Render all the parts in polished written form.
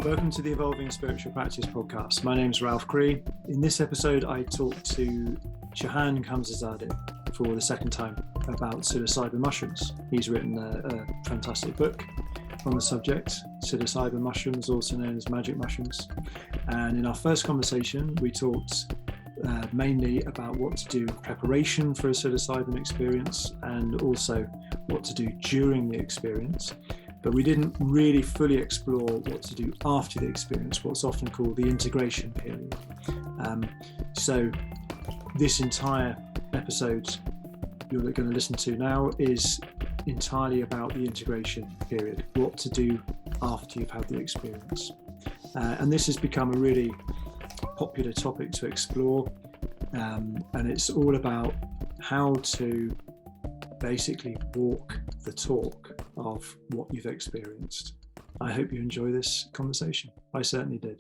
Welcome to the Evolving Spiritual Practice podcast. My name is Ralph Cree. In this episode, I talk to Jahan Khamsehzadeh for the second time about psilocybin mushrooms. He's written a fantastic book on the subject, psilocybin mushrooms, also known as magic mushrooms. And in our first conversation, we talked mainly about what to do in preparation for a psilocybin experience and also what to do during the experience. But we didn't really fully explore what to do after the experience, what's often called the integration period. So this entire episode you're going to listen to now is entirely about the integration period, what to do after you've had the experience. And this has become a really popular topic to explore. And it's all about how to basically walk the talk of what you've experienced. I hope you enjoy this conversation. I certainly did.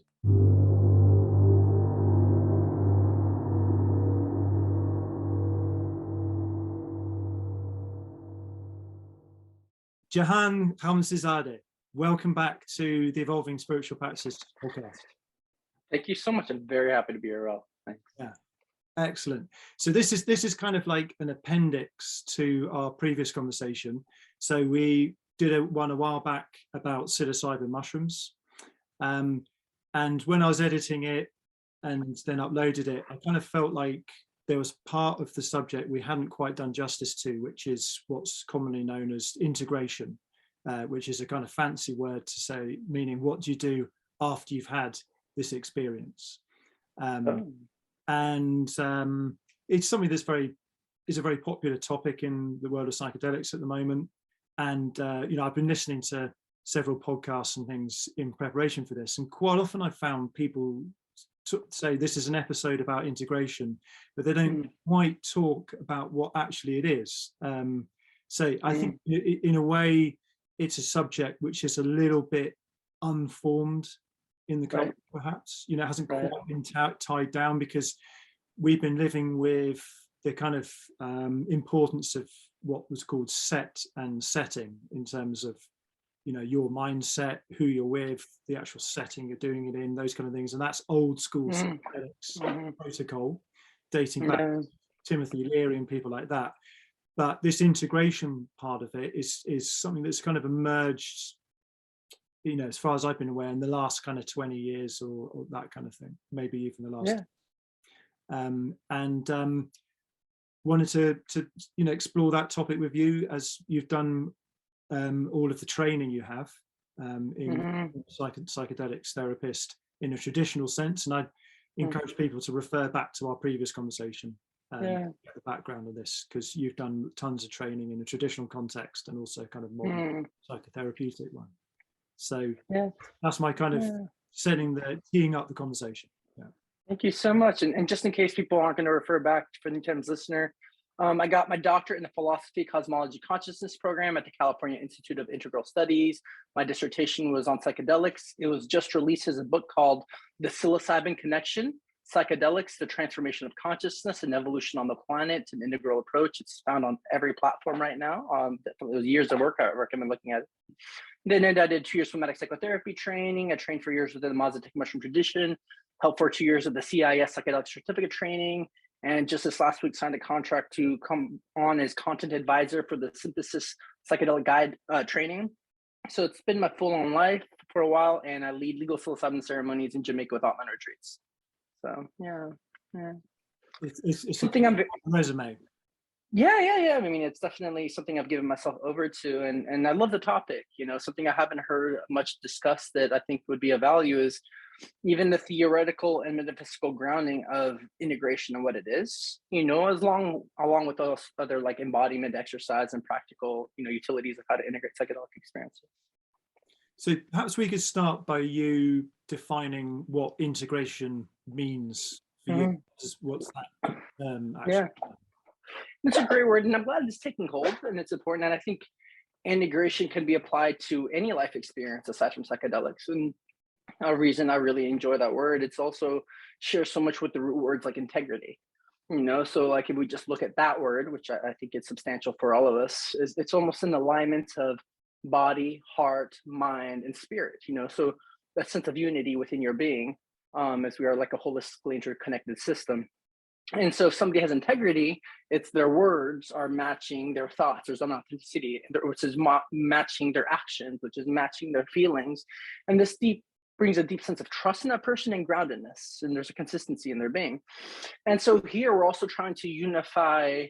Jahan Khamsehzadeh, welcome back to the Evolving Spiritual Practice podcast. Thank you so much. I'm very happy to be here, Ralph. Thanks. Yeah. Excellent. So this is kind of like an appendix to our previous conversation. So we did one a while back about psilocybin mushrooms. And when I was editing it and then uploaded it, I kind of felt like there was part of the subject we hadn't quite done justice to, which is what's commonly known as integration, which is a kind of fancy word to say, meaning what do you do after you've had this experience? And it's something that's is a very popular topic in the world of psychedelics at the moment. And I've been listening to several podcasts and things in preparation for this, and quite often I found people say this is an episode about integration, but they don't quite talk about what actually it is. So I think in a way it's a subject which is a little bit unformed in the culture, perhaps, hasn't quite been tied down, because we've been living with the kind of importance of what was called set and setting in terms of, your mindset, who you're with, the actual setting you're doing it in, those kind of things. And that's old school psychedelics protocol dating back to Timothy Leary and people like that. But this integration part of it is something that's kind of emerged, as far as I've been aware, in the last kind of 20 years or that kind of thing, maybe even the last. Wanted to explore that topic with you, as you've done all of the training you have in psychedelics therapist in a traditional sense, and I encourage people to refer back to our previous conversation get the background of this, because you've done tons of training in a traditional context and also kind of modern psychotherapeutic one. So that's my kind of teeing up the conversation. Thank you so much. And just in case people aren't going to refer back for the times listener, I got my doctorate in the philosophy, cosmology, consciousness program at the California Institute of Integral Studies. My dissertation was on psychedelics. It was just released as a book called The Psilocybin Connection, Psychedelics, the Transformation of Consciousness and Evolution on the Planet, an Integral Approach. It's found on every platform right now. It was years of work. I recommend looking at it. Then I did 2 years somatic psychotherapy training. I trained for years within the Mazatec mushroom tradition, helped for 2 years of the CIIS psychedelic certificate training, and just this last week signed a contract to come on as content advisor for the Synthesis Psychedelic Guide training. So it's been my full-on life for a while, and I lead legal psilocybin ceremonies in Jamaica with Atman Retreats. So it's something I'm resume. Yeah. I mean, it's definitely something I've given myself over to, and I love the topic. Something I haven't heard much discussed that I think would be of value is even the theoretical and metaphysical grounding of integration and what it is. Along with those other like embodiment, exercise, and practical, utilities of how to integrate psychedelic experiences. So perhaps we could start by you defining what integration means for you. What's that actually? It's a great word, and I'm glad it's taking hold, and it's important. And I think integration can be applied to any life experience aside from psychedelics. And a reason I really enjoy that word, it's also shares so much with the root words like integrity. So like if we just look at that word, which I think is substantial for all of us, it's almost in alignment of body, heart, mind, and spirit. So that sense of unity within your being, as we are like a holistically interconnected system. And so if somebody has integrity, it's their words are matching their thoughts. There's an authenticity, which is matching their actions, which is matching their feelings. And this brings a deep sense of trust in that person and groundedness. And there's a consistency in their being. And so here we're also trying to unify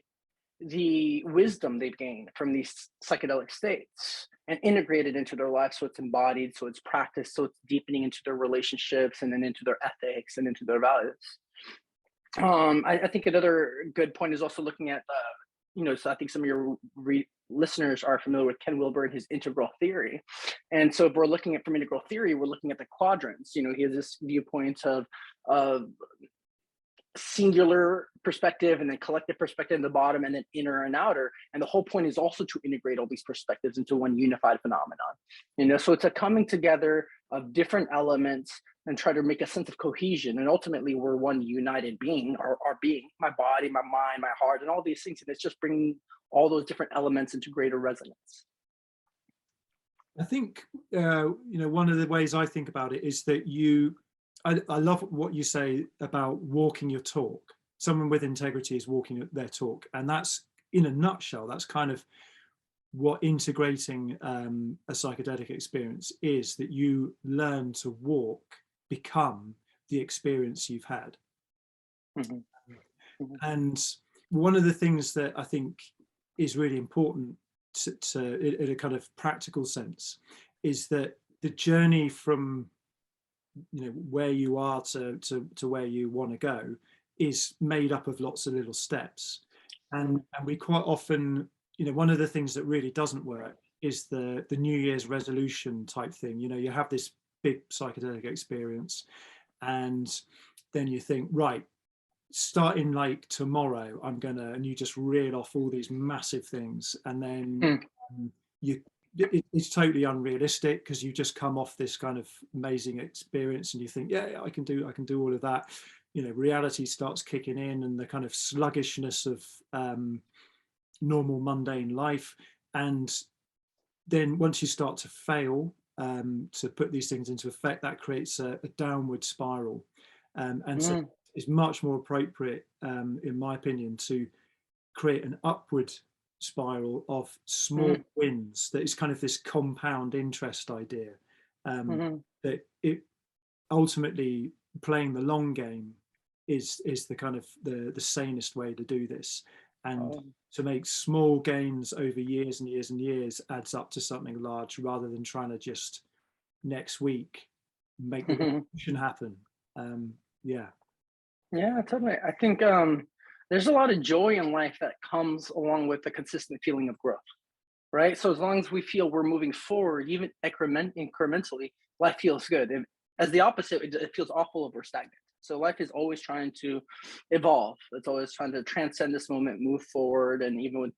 the wisdom they've gained from these psychedelic states and integrate it into their life, so it's embodied, so it's practiced, so it's deepening into their relationships and then into their ethics and into their values. I think another good point is also looking at, so I think some of your listeners are familiar with Ken Wilber and his integral theory. And so if we're looking at from integral theory, we're looking at the quadrants. He has this viewpoint of singular perspective and then collective perspective in the bottom and then inner and outer. And the whole point is also to integrate all these perspectives into one unified phenomenon. So it's a coming together of different elements and try to make a sense of cohesion. And ultimately we're one united being, our being, my body, my mind, my heart, and all these things. And it's just bringing all those different elements into greater resonance. I think, one of the ways I think about it is that I love what you say about walking your talk. Someone with integrity is walking their talk. And that's, in a nutshell, that's kind of what integrating a psychedelic experience is, that you learn to become the experience you've had. Mm-hmm. Mm-hmm. And one of the things that I think is really important to in a kind of practical sense is that the journey from where you are to where you want to go is made up of lots of little steps, and we quite often, one of the things that really doesn't work is the New Year's resolution type thing. You have this big psychedelic experience and then you think, right, starting like tomorrow and you just reel off all these massive things, and then it's totally unrealistic because you just come off this kind of amazing experience and you think, yeah, I can do all of that. Reality starts kicking in and the kind of sluggishness of normal mundane life. And then once you start to fail to put these things into effect, that creates a downward spiral. So it's much more appropriate, in my opinion, to create an upward spiral of small wins. That is kind of this compound interest idea, that it ultimately, playing the long game is the kind of the sanest way to do this, and to make small gains over years and years and years adds up to something large, rather than trying to just next week make the revolution happen. Yeah, totally. I think there's a lot of joy in life that comes along with the consistent feeling of growth, right? So as long as we feel we're moving forward, even incrementally, life feels good. As the opposite, it feels awful if we're stagnant. So life is always trying to evolve. It's always trying to transcend this moment, move forward. And even with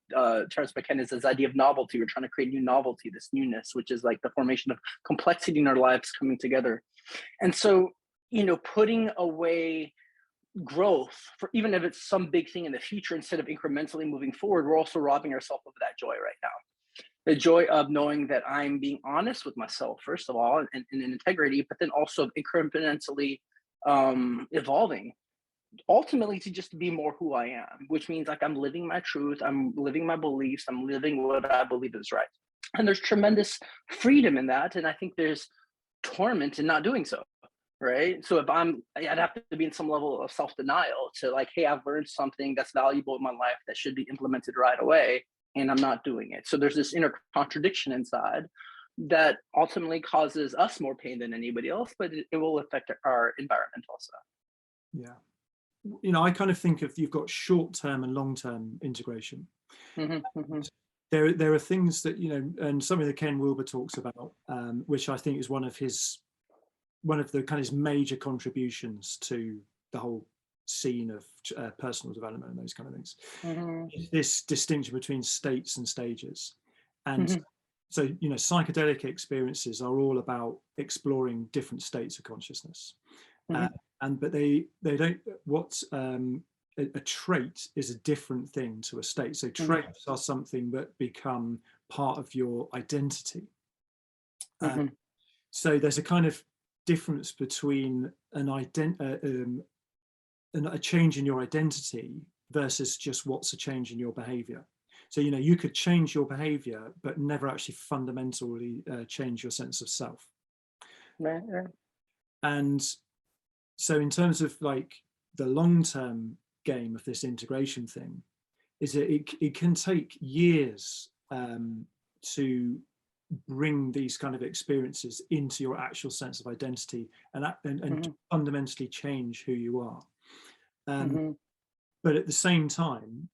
Terence McKenna's this idea of novelty, we're trying to create new novelty, this newness, which is like the formation of complexity in our lives coming together. And so, putting away growth for even if it's some big thing in the future, instead of incrementally moving forward, we're also robbing ourselves of that joy right now. The joy of knowing that I'm being honest with myself, first of all, and in integrity, but then also incrementally evolving, ultimately to just be more who I am, which means like I'm living my truth, I'm living my beliefs, I'm living what I believe is right. And there's tremendous freedom in that. And I think there's torment in not doing so. Right. So I'd have to be in some level of self-denial to like, hey, I've learned something that's valuable in my life that should be implemented right away, and I'm not doing it. So there's this inner contradiction inside that ultimately causes us more pain than anybody else, but it will affect our environment also. Yeah. I kind of think of, you've got short-term and long-term integration. There are things that, and something that Ken Wilber talks about, which I think is one of the kind of major contributions to the whole scene of personal development and those kind of things, is this distinction between states and stages. And so, psychedelic experiences are all about exploring different states of consciousness. But they don't, a trait is a different thing to a state. So traits are something that become part of your identity. So there's a kind of difference between a change in your identity versus just what's a change in your behavior. So, you know, you could change your behavior, but never actually fundamentally change your sense of self. Right. And so in terms of like the long-term game of this integration thing, is that it can take years to bring these kind of experiences into your actual sense of identity and fundamentally change who you are. But at the same time,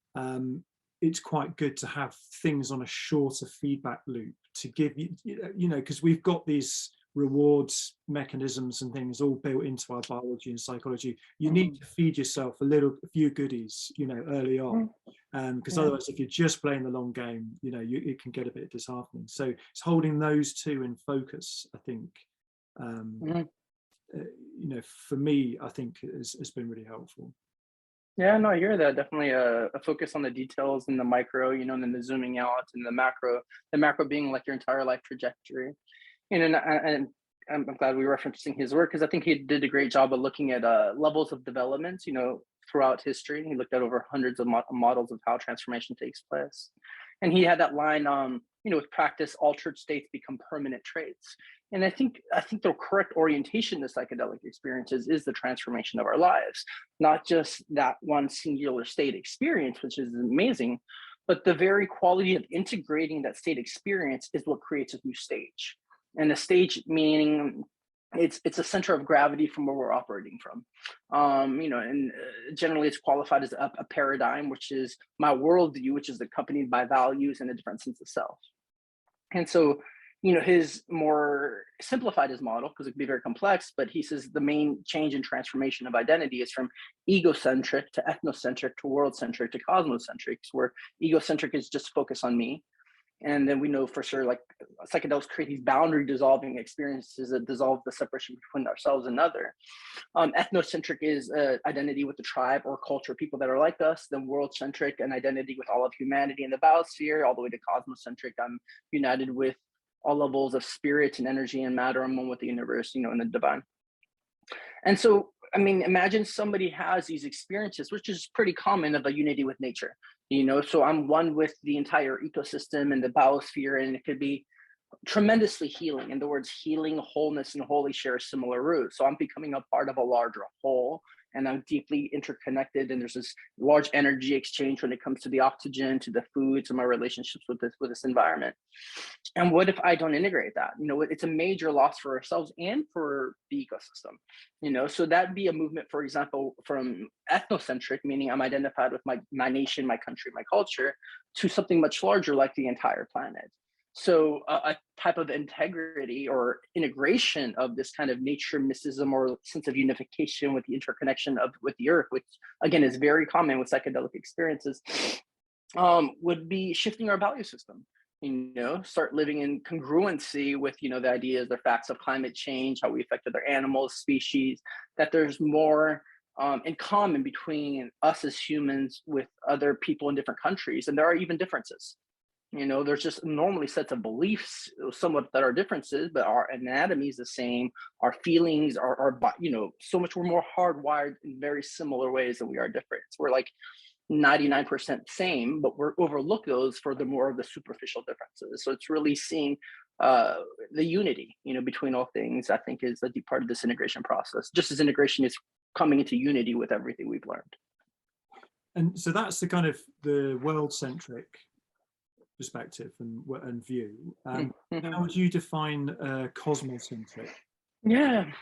it's quite good to have things on a shorter feedback loop to give you, you know, because we've got these rewards mechanisms and things all built into our biology and psychology. You need to feed yourself a few goodies, you know, early on, because otherwise, if you're just playing the long game, you know, it can get a bit disheartening. So it's holding those two in focus, I think, you know, for me, I think has been really helpful. Yeah, no, I hear that. Definitely a focus on the details and the micro, you know, and then the zooming out and the macro being like your entire life trajectory. And I'm glad we were referencing his work, because I think he did a great job of looking at levels of development, you know, throughout history. He looked at over hundreds of models of how transformation takes place. And he had that line, you know, with practice, altered states become permanent traits. And I think the correct orientation to psychedelic experiences is the transformation of our lives, not just that one singular state experience, which is amazing, but the very quality of integrating that state experience is what creates a new stage. And the stage meaning it's a center of gravity from where we're operating from. You know, and generally it's qualified as a paradigm, which is my worldview, which is accompanied by values and a different sense of self. And so, you know, his more simplified his model, because it can be very complex, but he says the main change and transformation of identity is from egocentric to ethnocentric to world-centric to cosmocentric, where egocentric is just focus on me. And then we know for sure, like psychedelics create these boundary dissolving experiences that dissolve the separation between ourselves and other. Ethnocentric is identity with the tribe or culture, people that are like us. Then world-centric, an identity with all of humanity in the biosphere, all the way to cosmocentric. I'm united with all levels of spirit and energy and matter. I'm one with the universe, you know, and the divine. And so, I mean, imagine somebody has these experiences, which is pretty common, of a unity with nature, you know, so I'm one with the entire ecosystem and the biosphere, and it could be tremendously healing. And the words healing, wholeness, and holy share a similar root. So I'm becoming a part of a larger whole, and I'm deeply interconnected. And there's this large energy exchange when it comes to the oxygen, to the food, to my relationships with this environment. And what if I don't integrate that? You know, it's a major loss for ourselves and for the ecosystem, you know, so that'd be a movement, for example, from ethnocentric, meaning I'm identified with my nation, my country, my culture, to something much larger, like the entire planet. So a type of integrity or integration of this kind of nature mysticism or sense of unification with the interconnection with the earth, which again is very common with psychedelic experiences, would be shifting our value system. You know, start living in congruency with, you know, the ideas, the facts of climate change, how we affect other animals, species, that there's more in common between us as humans with other people in different countries. And there are even differences. You know, there's just normally sets of beliefs somewhat that are differences, but our anatomy is the same. Our feelings are, you know, so much we're more hardwired in very similar ways than we are different. We're like 99% same, but we're overlook those for the more of the superficial differences. So it's really seeing the unity, you know, between all things, I think, is a deep part of this integration process, just as integration is coming into unity with everything we've learned. And so that's the kind of the world-centric perspective and view. How would you define cosmocentric? Yeah,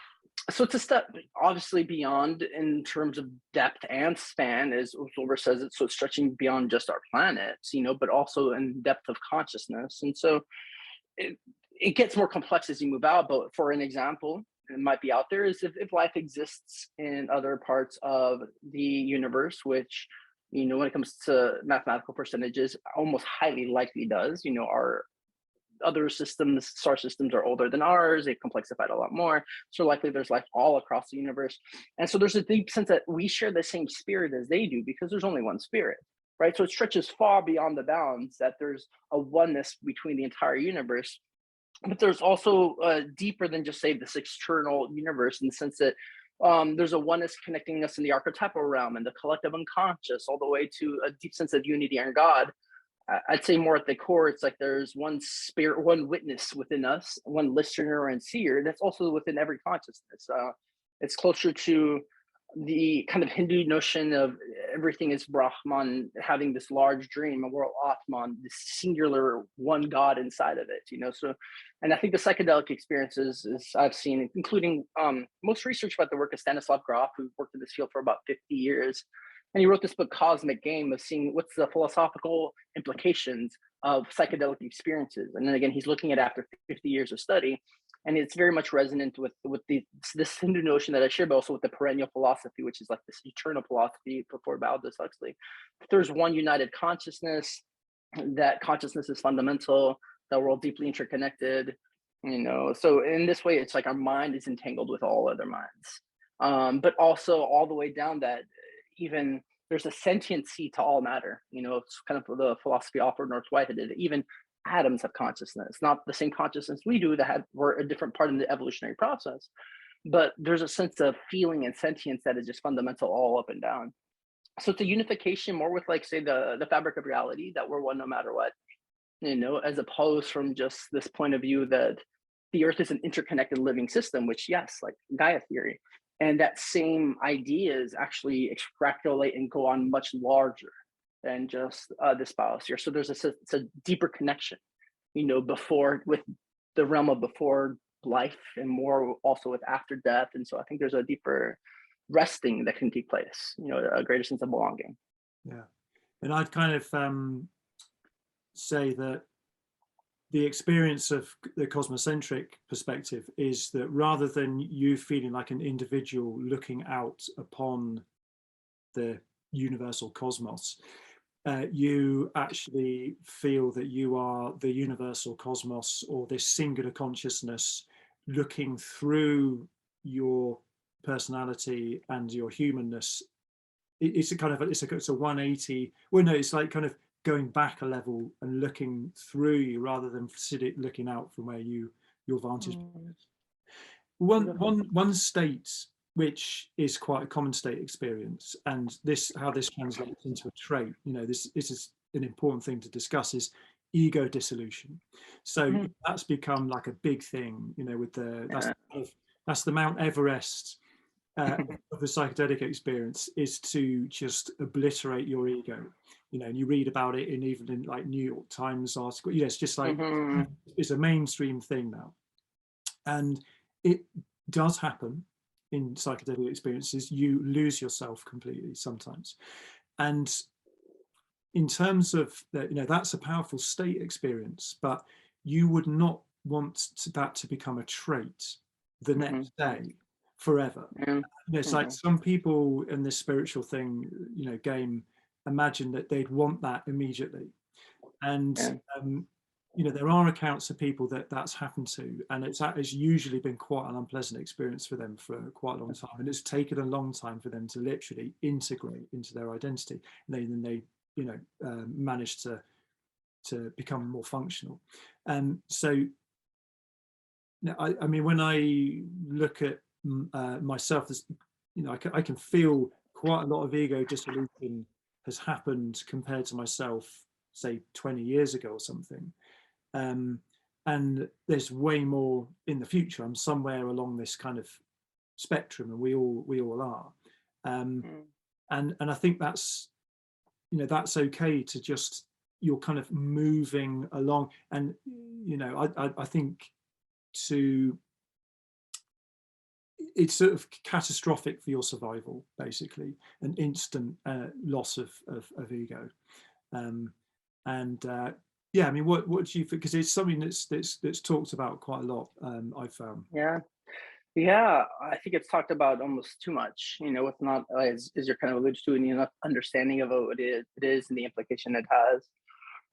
so it's a step obviously beyond in terms of depth and span, as Wilbur says it. So it's stretching beyond just our planets, you know, but also in depth of consciousness. And so it gets more complex as you move out. But for an example, it might be out there, is if life exists in other parts of the universe, which, you know, when it comes to mathematical percentages, almost highly likely does. You know, our other systems, star systems, are older than ours. They've complexified a lot more. So likely there's life all across the universe. And so there's a deep sense that we share the same spirit as they do, because there's only one spirit, right? So it stretches far beyond the bounds that there's a oneness between the entire universe. but there's also deeper than just say this external universe, in the sense that there's a oneness connecting us in the archetypal realm and the collective unconscious, all the way to a deep sense of unity and God. I'd say more at the core, it's like there's one spirit, one witness within us, one listener and seer that's also within every consciousness. It's closer to the kind of Hindu notion of everything is Brahman, having this large dream, and we're all Atman, this singular one God inside of it, you know. So, and I think the psychedelic experiences is I've seen, including most research about the work of Stanislav Grof, who worked in this field for about 50 years. And he wrote this book, Cosmic Game, of seeing what's the philosophical implications of psychedelic experiences. And then again, he's looking at after 50 years of study, and it's very much resonant with this Hindu notion that I share, but also with the perennial philosophy, which is like this eternal philosophy before Aldous Huxley. There's one united consciousness, that consciousness is fundamental, that we're all deeply interconnected, you know. So in this way, it's like our mind is entangled with all other minds, but also all the way down that even there's a sentiency to all matter. You know, it's kind of the philosophy offered North Whitehead. Even atoms have consciousness, not the same consciousness we do, that were a different part in the evolutionary process. But there's a sense of feeling and sentience that is just fundamental all up and down. So it's a unification more with, like, say, the fabric of reality, that we're one no matter what, you know, as opposed from just this point of view that the earth is an interconnected living system, which, yes, like Gaia theory. And that same ideas actually extrapolate and go on much larger than just this biosphere. So there's it's a deeper connection, you know, before with the realm of before life, and more also with after death. And so I think there's a deeper resting that can take place, you know, a greater sense of belonging. Yeah. And I'd kind of say that the experience of the cosmocentric perspective is that rather than you feeling like an individual looking out upon the universal cosmos, you actually feel that you are the universal cosmos, or this singular consciousness looking through your personality and your humanness. It's a kind of it's a 180. Well, no, it's like kind of going back a level and looking through you rather than looking out from where your vantage point is. One state which is quite a common state experience, and how this translates into a trait, you know, this is an important thing to discuss, is ego dissolution. So that's become like a big thing, you know, with that's the Mount Everest of the psychedelic experience, is to just obliterate your ego, you know. And you read about it even in like New York Times article, you know, it's just like it's a mainstream thing now. And it does happen in psychedelic experiences. You lose yourself completely sometimes. And in terms of that, you know, that's a powerful state experience, but you would not want that to become a trait the next day forever. You know, it's like some people in this spiritual thing, you know, game, imagine that they'd want that immediately. And you know, there are accounts of people that that's happened to, and it's usually been quite an unpleasant experience for them for quite a long time, and it's taken a long time for them to literally integrate into their identity, and then they you know manage to become more functional. So I mean, when I look at myself, you know, I can feel quite a lot of ego dissolution has happened compared to myself, say 20 years ago or something. And there's way more in the future. I'm somewhere along this kind of spectrum, and we all are. And I think that's, you know, that's okay to just, you're kind of moving along. And, you know, I think it's sort of catastrophic for your survival, basically, an instant loss of ego. Yeah, I mean, what do you think? Because it's something that's talked about quite a lot. I've found. Yeah, I think it's talked about almost too much. You know, with not as you're kind of alluded to, and enough understanding of what it is and the implication it has.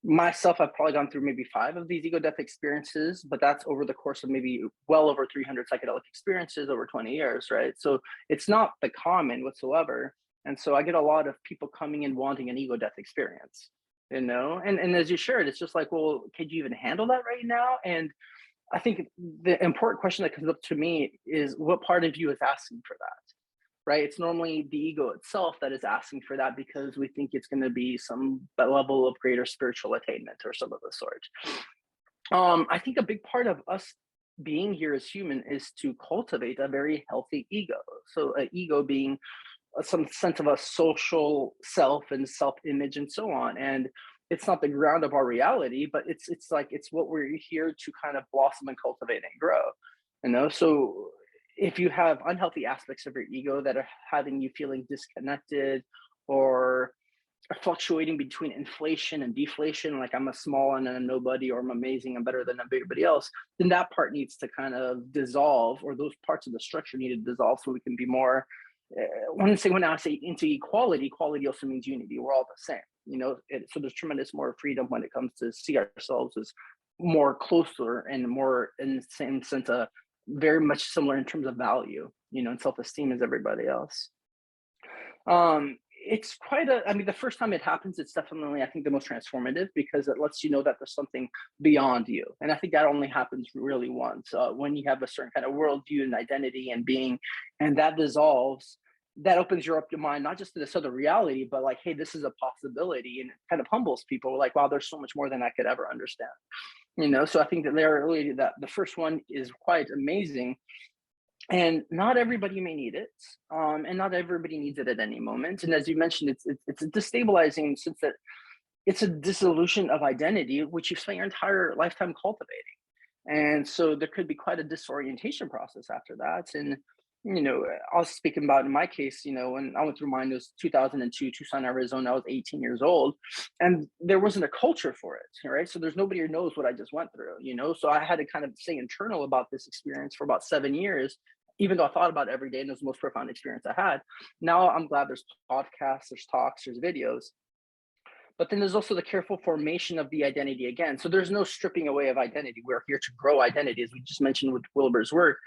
Myself, I've probably gone through maybe 5 of these ego death experiences, but that's over the course of maybe well over 300 psychedelic experiences over 20 years, right? So it's not the common whatsoever. And so I get a lot of people coming in wanting an ego death experience, you know? And as you shared, it's just like, well, could you even handle that right now? And I think the important question that comes up to me is what part of you is asking for that, right? It's normally the ego itself that is asking for that because we think it's going to be some level of greater spiritual attainment or some of the sort. I think a big part of us being here as human is to cultivate a very healthy ego. So an ego being some sense of a social self and self-image and so on. And it's not the ground of our reality, but it's like it's what we're here to kind of blossom and cultivate and grow. So if you have unhealthy aspects of your ego that are having you feeling disconnected or fluctuating between inflation and deflation, like I'm a small and a nobody, or I'm amazing, I'm better than everybody else, then that part needs to kind of dissolve, or those parts of the structure need to dissolve so we can be more, when I say into equality, equality also means unity. We're all the same, so there's tremendous more freedom when it comes to see ourselves as more closer and more in the same sense of very much similar in terms of value, and self-esteem as everybody else. It's quite the first time it happens, it's definitely, I think, the most transformative because it lets you know that there's something beyond you. And I think that only happens really once, when you have a certain kind of worldview and identity and being, and that dissolves, that opens your mind, not just to this other reality, but like, hey, this is a possibility. And it kind of humbles people like, wow, there's so much more than I could ever understand. So I think that that the first one is quite amazing. And not everybody may need it, and not everybody needs it at any moment. And as you mentioned, it's destabilizing since that it's a dissolution of identity, which you've spent your entire lifetime cultivating. And so there could be quite a disorientation process after that. And I was speaking about in my case, when I went through mine, it was 2002, Tucson, Arizona. I was 18 years old, and there wasn't a culture for it, right? So there's nobody who knows what I just went through, So I had to kind of stay internal about this experience for about 7 years, even though I thought about it every day, and it was the most profound experience I had. Now I'm glad there's podcasts, there's talks, there's videos. But then there's also the careful formation of the identity again. So there's no stripping away of identity. We're here to grow identity, as we just mentioned with Wilbur's work.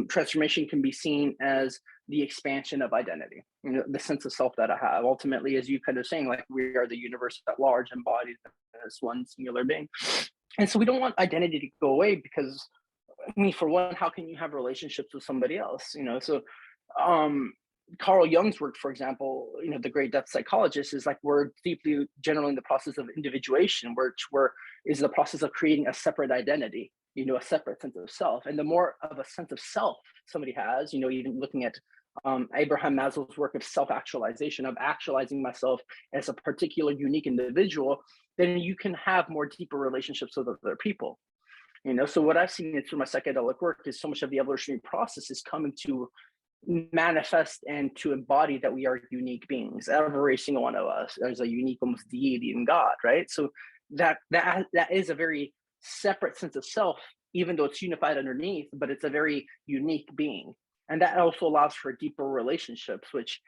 Transformation can be seen as the expansion of identity, the sense of self that I have. Ultimately, as you kind of saying, like we are the universe at large, embodied as one singular being. And so we don't want identity to go away because, for one, how can you have relationships with somebody else? Carl Jung's work, for example, the great depth psychologist, is like we're deeply generally in the process of individuation, which is the process of creating a separate identity, a separate sense of self. And the more of a sense of self somebody has, even looking at Abraham Maslow's work of self-actualization, of actualizing myself as a particular unique individual, then you can have more deeper relationships with other people. So what I've seen through my psychedelic work is so much of the evolutionary process is coming to manifest and to embody that we are unique beings. Every single one of us is a unique, almost deity in God, right? So that is a very separate sense of self, even though it's unified underneath, but it's a very unique being. And that also allows for deeper relationships, which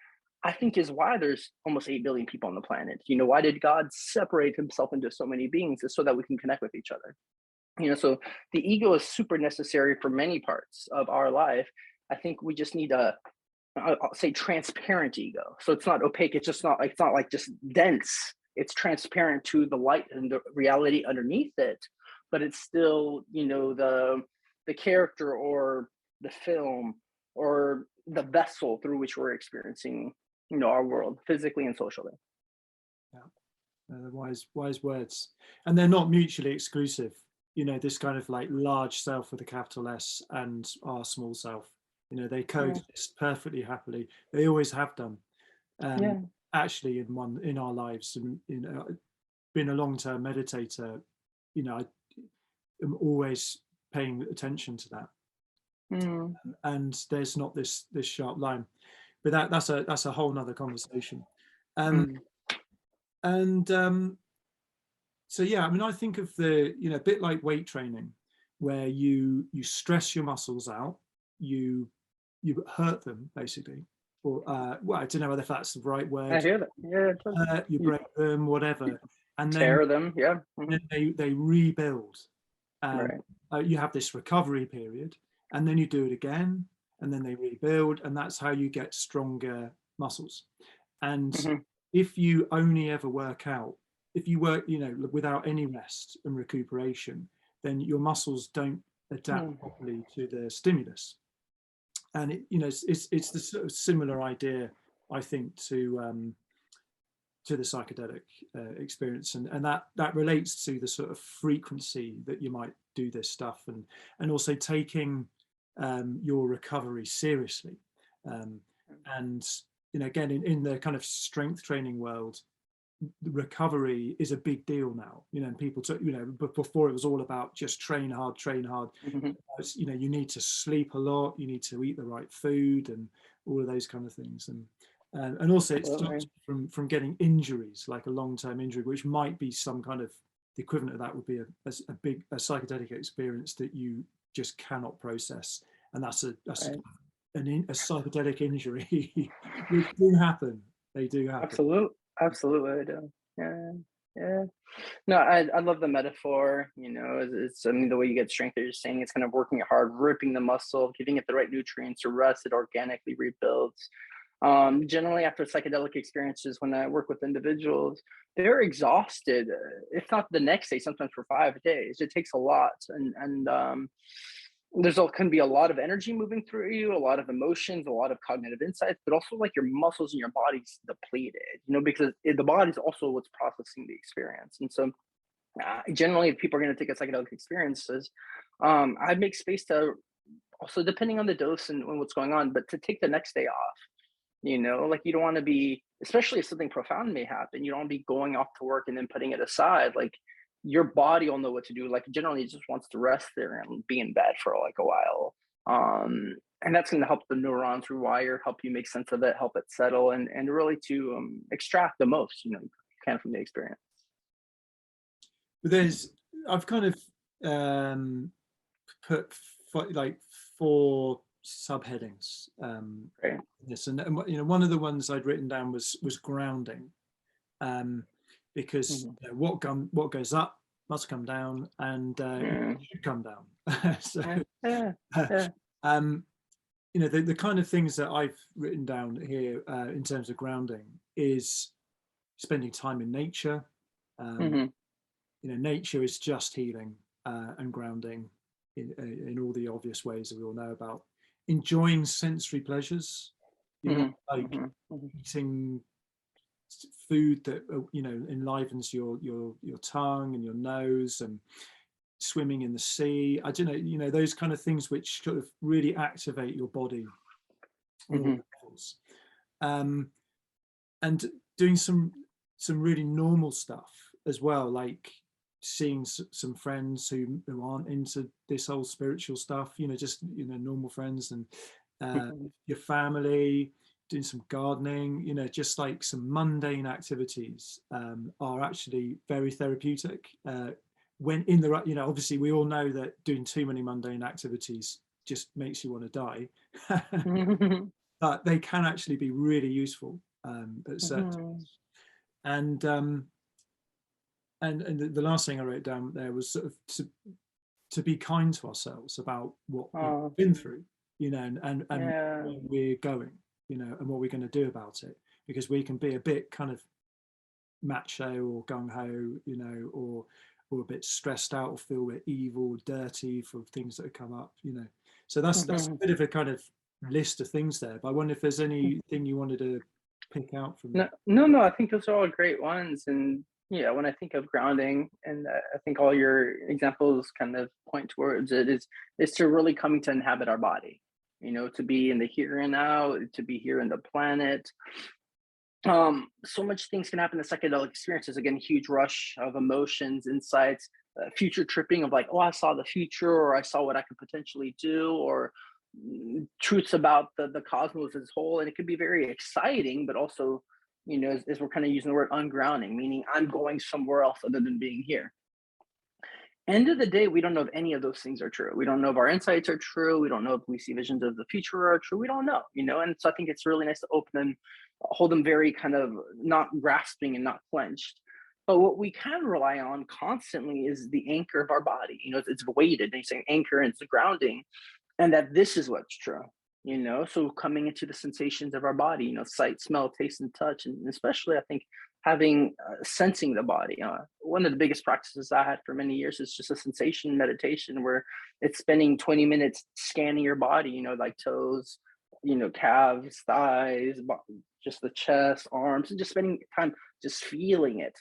I think is why there's almost 8 billion people on the planet. Why did God separate himself into so many beings? Is so that we can connect with each other. So the ego is super necessary for many parts of our life. I think we just need I'll say transparent ego. So it's not opaque. It's not like just dense. It's transparent to the light and the reality underneath it, but it's still, the character or the film or the vessel through which we're experiencing, our world physically and socially. Yeah, wise words, and they're not mutually exclusive. This kind of like large self with a capital S and our small self. They coexist perfectly happily. They always have done. Actually, in our lives, and being a long-term meditator, I am always paying attention to that. And there's not this sharp line, but that's a whole nother conversation. So yeah, I think of the a bit like weight training, where you stress your muscles out, you hurt them basically, or well, I don't know whether that's the right word. I hear that. Yeah, you break them, whatever, and then tear them. Yeah, then they rebuild. Right. You have this recovery period, and then you do it again, and then they rebuild, and that's how you get stronger muscles. And if you only ever work out, if you work, without any rest and recuperation, then your muscles don't adapt properly to the stimulus. And it's the sort of similar idea, I think, to the psychedelic experience, and that relates to the sort of frequency that you might do this stuff, and also taking your recovery seriously. And again, in the kind of strength training world, recovery is a big deal now. And people but before it was all about just train hard. You need to sleep a lot, you need to eat the right food, and all of those kind of things. And also it stops from getting injuries, like a long-term injury, which might be some kind of, the equivalent of that would be a big psychedelic experience that you just cannot process, and that's a psychedelic injury. Which do happen. They do happen. Absolutely, I do. Yeah. No, I love the metaphor. It's I mean, the way you get strength, you're saying it's kind of working it hard, ripping the muscle, giving it the right nutrients to rest, it organically rebuilds. Generally after psychedelic experiences, when I work with individuals, they're exhausted, if not the next day, sometimes for 5 days. It takes a lot. And can be a lot of energy moving through you, a lot of emotions, a lot of cognitive insights, but also like your muscles in your body's depleted, because the body's also what's processing the experience. And so generally, if people are going to take a psychedelic experiences, I make space to also, depending on the dose and what's going on, but to take the next day off. Like you don't want to be, especially if something profound may happen, you don't want to be going off to work and then putting it aside. Like your body will know what to do. Like generally it just wants to rest there and be in bed for like a while. And that's going to help the neurons rewire, help you make sense of it, help it settle, and really to extract the most, you can from the experience. But I've kind of put like 4 subheadings this, and one of the ones I'd written down was grounding, because what goes up must come down, and it should come down. So the kind of things that I've written down here in terms of grounding is spending time in nature. Nature is just healing and grounding in all the obvious ways that we all know about. Enjoying sensory pleasures, like eating food that enlivens your tongue and your nose, and swimming in the sea. I don't know, those kind of things which sort of really activate your body on all levels. And doing some really normal stuff as well, like seeing some friends who aren't into this whole spiritual stuff, just normal friends, and your family, doing some gardening, just like some mundane activities are actually very therapeutic. When in the right, obviously we all know that doing too many mundane activities just makes you want to die. But they can actually be really useful at certain times. And the last thing I wrote down there was sort of to be kind to ourselves about what we've been through, and where we're going, and what we're going to do about it, because we can be a bit kind of macho or gung-ho, or a bit stressed out, or feel we're evil, dirty for things that have come up, So that's a bit of a kind of list of things there. But I wonder if there's anything you wanted to pick out from that. No, I think those are all great ones. And when I think of grounding, and I think all your examples kind of point towards it, is to really coming to inhabit our body, to be in the here and now, to be here in the planet. So much things can happen in psychedelic experiences. Again, huge rush of emotions, insights, future tripping of like, oh, I saw the future, or I saw what I could potentially do, or truths about the cosmos as a whole. And it could be very exciting, but also, as we're kind of using the word ungrounding, meaning I'm going somewhere else other than being here. End of the day, we don't know if any of those things are true. We don't know if our insights are true. We don't know if we see visions of the future are true. We don't know, And so I think it's really nice to open them, hold them very kind of not grasping and not clenched. But what we can rely on constantly is the anchor of our body. It's weighted, and you're saying anchor, and it's grounding, and that this is what's true. So coming into the sensations of our body, sight, smell, taste, and touch, and especially I think having sensing the body. One of the biggest practices I had for many years is just a sensation meditation, where it's spending 20 minutes scanning your body, like toes, calves, thighs, just the chest, arms, and just spending time just feeling it.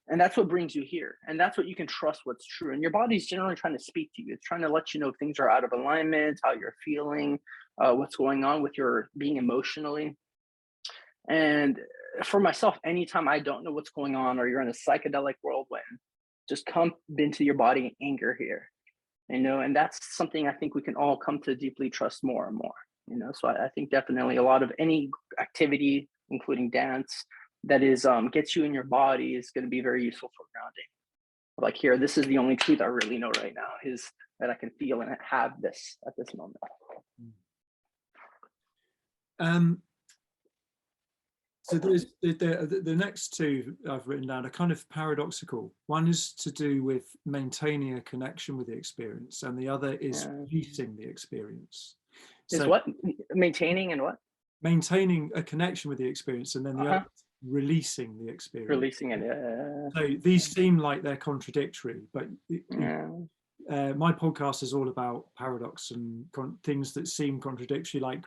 And that's what brings you here. And that's what you can trust what's true. And your body's generally trying to speak to you. It's trying to let you know if things are out of alignment, how you're feeling, what's going on with your being emotionally. And for myself, anytime I don't know what's going on, or you're in a psychedelic whirlwind, just come into your body and anchor here, and that's something I think we can all come to deeply trust more and more, so I think definitely a lot of any activity, including dance, that is gets you in your body is going to be very useful for grounding. Like here, this is the only truth I really know right now, is that I can feel and have this at this moment. So there's the next two I've written down are kind of paradoxical. One is to do with maintaining a connection with the experience, and the other is releasing the experience. Is what? Maintaining and what? Maintaining a connection with the experience, and then the other is releasing the experience. Releasing it, yeah. So these seem like they're contradictory, but my podcast is all about paradox and things that seem contradictory, like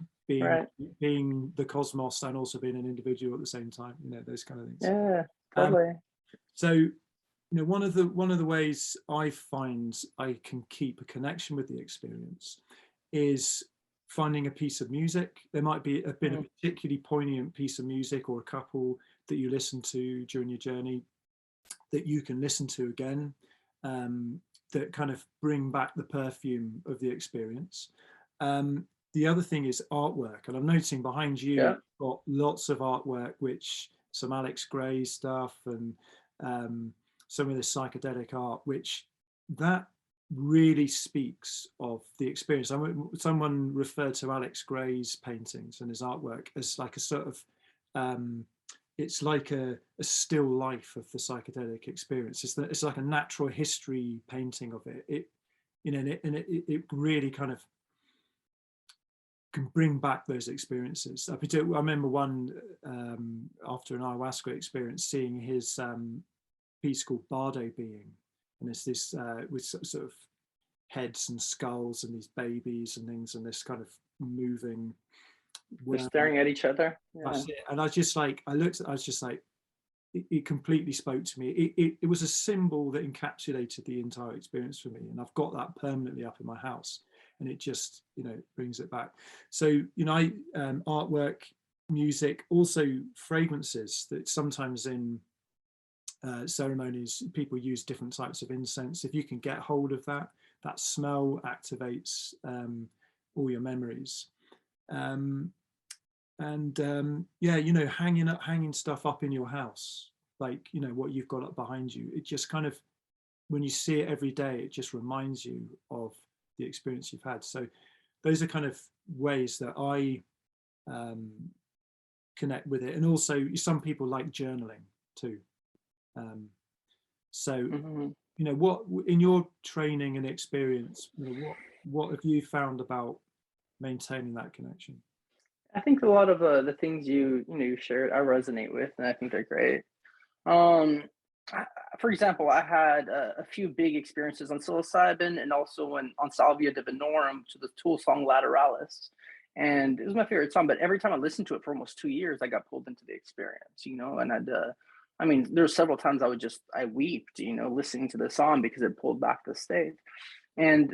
being the cosmos and also being an individual at the same time. Those kind of things. Yeah, totally. So, one of the ways I find I can keep a connection with the experience is finding a piece of music. There might be a particularly poignant piece of music, or a couple that you listen to during your journey that you can listen to again, that kind of bring back the perfume of the experience. The other thing is artwork, and I'm noticing behind you, you've got lots of artwork, which some Alex Gray stuff and some of this psychedelic art, which that really speaks of the experience. Someone referred to Alex Gray's paintings and his artwork as like a sort of it's like a still life of the psychedelic experience. It's like a natural history painting of it. It really kind of can bring back those experiences. I remember one after an ayahuasca experience, seeing his piece called Bardo Being, and it's this with sort of heads and skulls and these babies and things, and this kind of moving. They're staring at each other. That's it. And I was just like, it completely spoke to me. It was a symbol that encapsulated the entire experience for me, and I've got that permanently up in my house, and it just brings it back. So artwork, music, also fragrances, that sometimes in ceremonies people use different types of incense. If you can get hold of that smell activates all your memories. Hanging stuff up in your house, like what you've got up behind you, it just kind of, when you see it every day, it just reminds you of the experience you've had. So those are kind of ways that I connect with it. And also some people like journaling too. What in your training and experience, what have you found about maintaining that connection? I think a lot of the things you shared I resonate with, and I think they're great. For example, I had a few big experiences on psilocybin, and also on Salvia divinorum to the Tool song Lateralis, and it was my favorite song. But every time I listened to it for almost 2 years, I got pulled into the experience, and there were several times I weeped, listening to the song, because it pulled back the state. And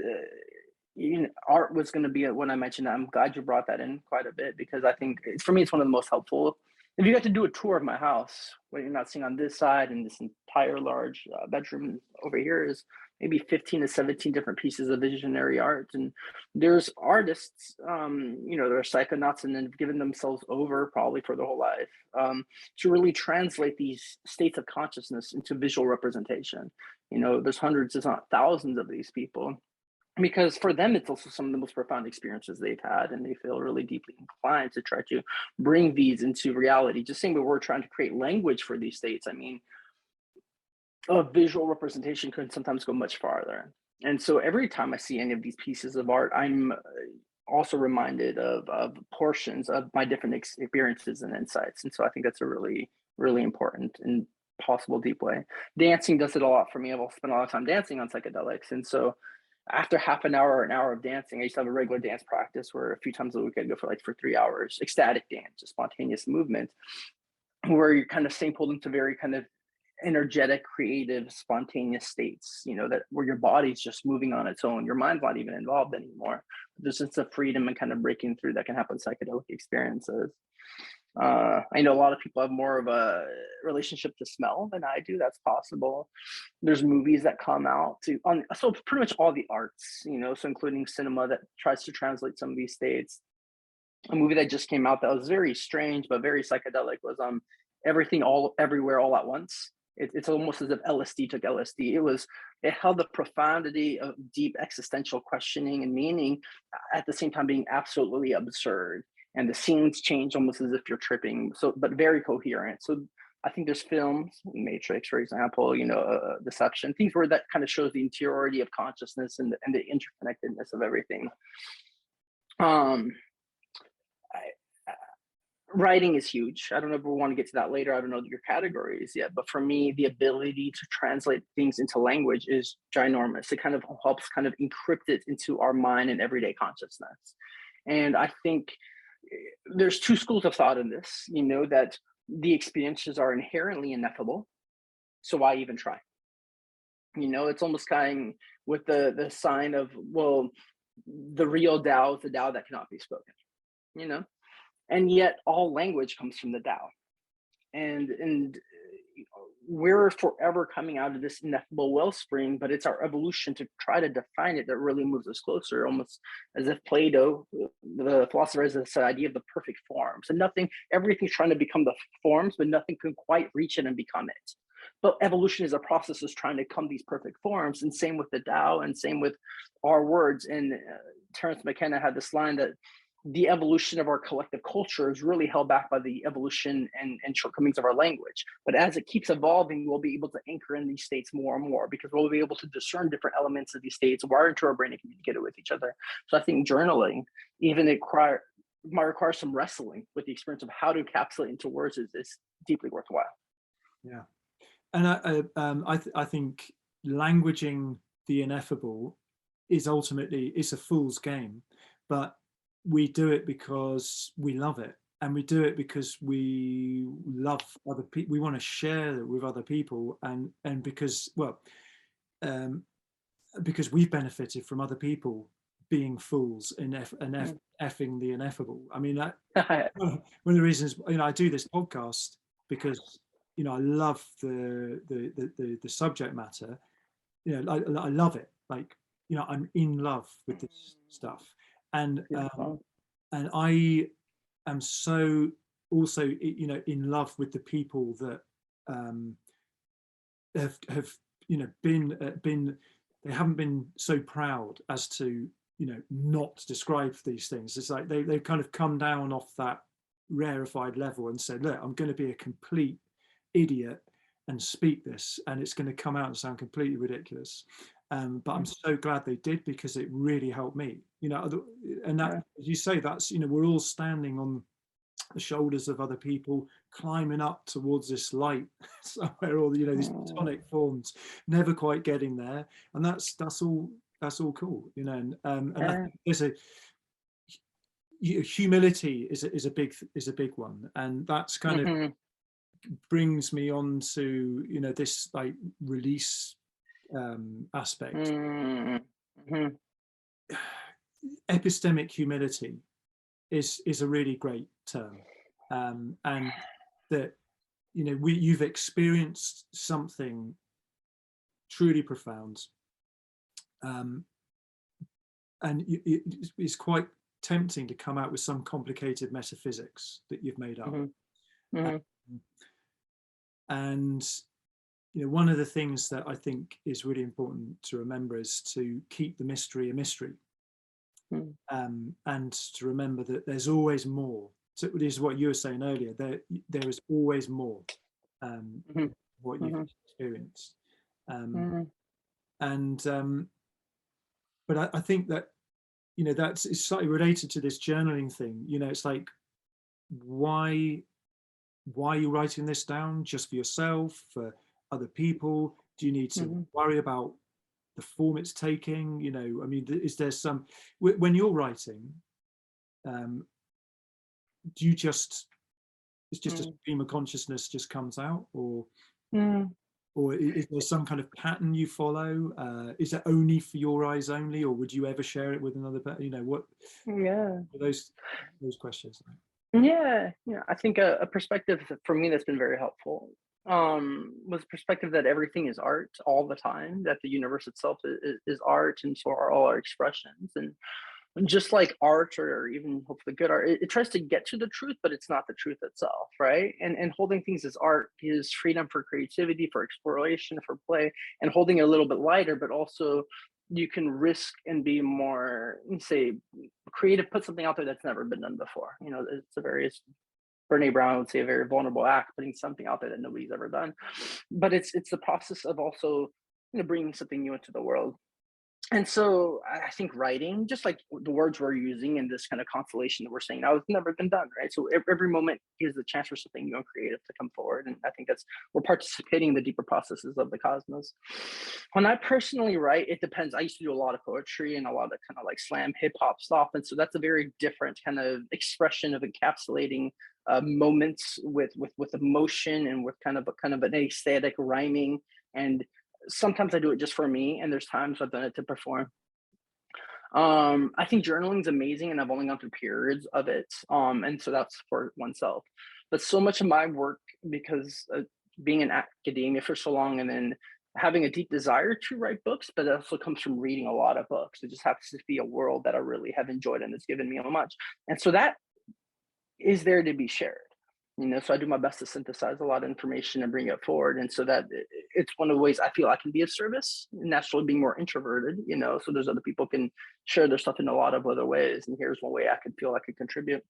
art was going to be when I mentioned that. I'm glad you brought that in quite a bit, because I think for me, it's one of the most helpful. If you got to do a tour of my house, what you're not seeing on this side, and this entire large bedroom over here is maybe 15 to 17 different pieces of visionary art. And there's artists, they're psychonauts, and then have given themselves over probably for their whole life to really translate these states of consciousness into visual representation. There's hundreds, if not thousands, of these people, because for them, it's also some of the most profound experiences they've had, and they feel really deeply inclined to try to bring these into reality. Just saying, we're trying to create language for these states. I mean, a visual representation could sometimes go much farther. And so every time I see any of these pieces of art, I'm also reminded of portions of my different experiences and insights. And so I think that's a really really important in possible deep way. Dancing does it a lot for me. I've spent a lot of time dancing on psychedelics. And so after half an hour or an hour of dancing, I used to have a regular dance practice where a few times a week I'd go for 3 hours, ecstatic dance, just spontaneous movement, where you're kind of staying pulled into very kind of energetic, creative, spontaneous states, that where your body's just moving on its own. Your mind's not even involved anymore. There's just a freedom and kind of breaking through that can happen in psychedelic experiences. I know a lot of people have more of a relationship to smell than I do. That's possible. There's movies that come out so pretty much all the arts, so including cinema that tries to translate some of these states. A movie that just came out that was very strange but very psychedelic was Everything All Everywhere All at Once. It's almost as if LSD took LSD. It held the profundity of deep existential questioning and meaning, at the same time being absolutely absurd. And the scenes change almost as if you're tripping. But very coherent. So I think there's films, Matrix, for example, Deception, things where that kind of shows the interiority of consciousness and the interconnectedness of everything. Writing is huge. I don't know if we want to get to that later. I don't know your categories yet, but for me, the ability to translate things into language is ginormous. It kind of helps kind of encrypt it into our mind and everyday consciousness. And I think there's two schools of thought in this, that the experiences are inherently ineffable. So why even try? It's almost kind of with the sign of, well, the real Tao is the Tao that cannot be spoken, and yet all language comes from the Tao. And we're forever coming out of this ineffable wellspring, but it's our evolution to try to define it that really moves us closer, almost as if Plato, the philosopher, has this idea of the perfect forms. And everything's trying to become the forms, but nothing can quite reach it and become it. But evolution is a process of trying to come these perfect forms, and same with the Tao, and same with our words. And Terence McKenna had this line that the evolution of our collective culture is really held back by the evolution and shortcomings of our language. But as it keeps evolving, we'll be able to anchor in these states more and more, because we'll be able to discern different elements of these states, wire into our brain and communicate it with each other. So I think journaling, even might require some wrestling with the experience of how to encapsulate into words is deeply worthwhile. Yeah. And I think languaging the ineffable is ultimately, it's a fool's game, but we do it because we love it, and we do it because we love other people. We want to share it with other people, and because because we've benefited from other people being fools and effing the ineffable. I mean, that one of the reasons I do this podcast, because I love the subject matter. I love it. Like, I'm in love with this stuff. And I am so also in love with the people that have been they haven't been so proud as to not describe these things. It's like they've kind of come down off that rarefied level and said, look, I'm going to be a complete idiot and speak this, and it's going to come out and sound completely ridiculous. But I'm so glad they did, because it really helped me, and that, as you say, that's, we're all standing on the shoulders of other people, climbing up towards this light somewhere, or these platonic forms, never quite getting there, and that's all cool, and I think there's humility is a big one, and that's kind of brings me on to this like release aspect. Epistemic humility is a really great term, and that you've experienced something truly profound, and it's quite tempting to come out with some complicated metaphysics that you've made up. And one of the things that I think is really important to remember is to keep the mystery a mystery, and to remember that there's always more. So this is what you were saying earlier. There is always more. What you've experienced, but I think that it's slightly related to this journaling thing. It's like, why why you're writing this down? Just for yourself, for other people? Do you need to worry about the form it's taking? You know, I mean, is there some, when you're writing, do you just, it's just a stream of consciousness just comes out, or is there some kind of pattern you follow? Is it only for your eyes only, or would you ever share it with another person? You know, what? Yeah. Those questions. Yeah. I think a perspective for me that's been very helpful was perspective that everything is art all the time, that the universe itself is art, and so are all our expressions. And just like art, or even hopefully good art, it tries to get to the truth, but it's not the truth itself, right? And holding things as art is freedom for creativity, for exploration, for play, and holding it a little bit lighter, but also you can risk and be more, say, creative, put something out there that's never been done before. You know, it's a very, Brene Brown would say, a very vulnerable act, putting something out there that nobody's ever done. But it's the process of also, you know, bringing something new into the world. And so I think writing, just like the words we're using in this kind of constellation that we're saying now, has never been done, right? So every moment gives the chance for something new and creative to come forward. And I think we're participating in the deeper processes of the cosmos. When I personally write, it depends. I used to do a lot of poetry and a lot of kind of like slam hip hop stuff. And so that's a very different kind of expression of encapsulating moments with emotion, and with kind of an aesthetic rhyming. And sometimes I do it just for me, and there's times I've done it to perform. I think journaling is amazing, and I've only gone through periods of it. And so that's for oneself. But so much of my work, because being in academia for so long, and then having a deep desire to write books, but it also comes from reading a lot of books. It just happens to be a world that I really have enjoyed, and it's given me so much. And so that is there to be shared. You know, so I do my best to synthesize a lot of information and bring it forward. And so that it's one of the ways I feel I can be of service, naturally being more introverted, you know, so there's other people can share their stuff in a lot of other ways. And here's one way I could feel I could contribute.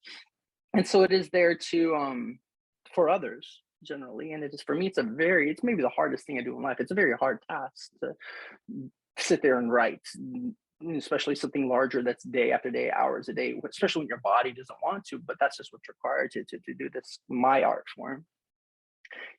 And so it is there to, for others generally. And it is, for me, it's maybe the hardest thing I do in life. It's a very hard task to sit there and write, especially something larger that's day after day, hours a day, especially when your body doesn't want to, but that's just what's required to do this, my art form.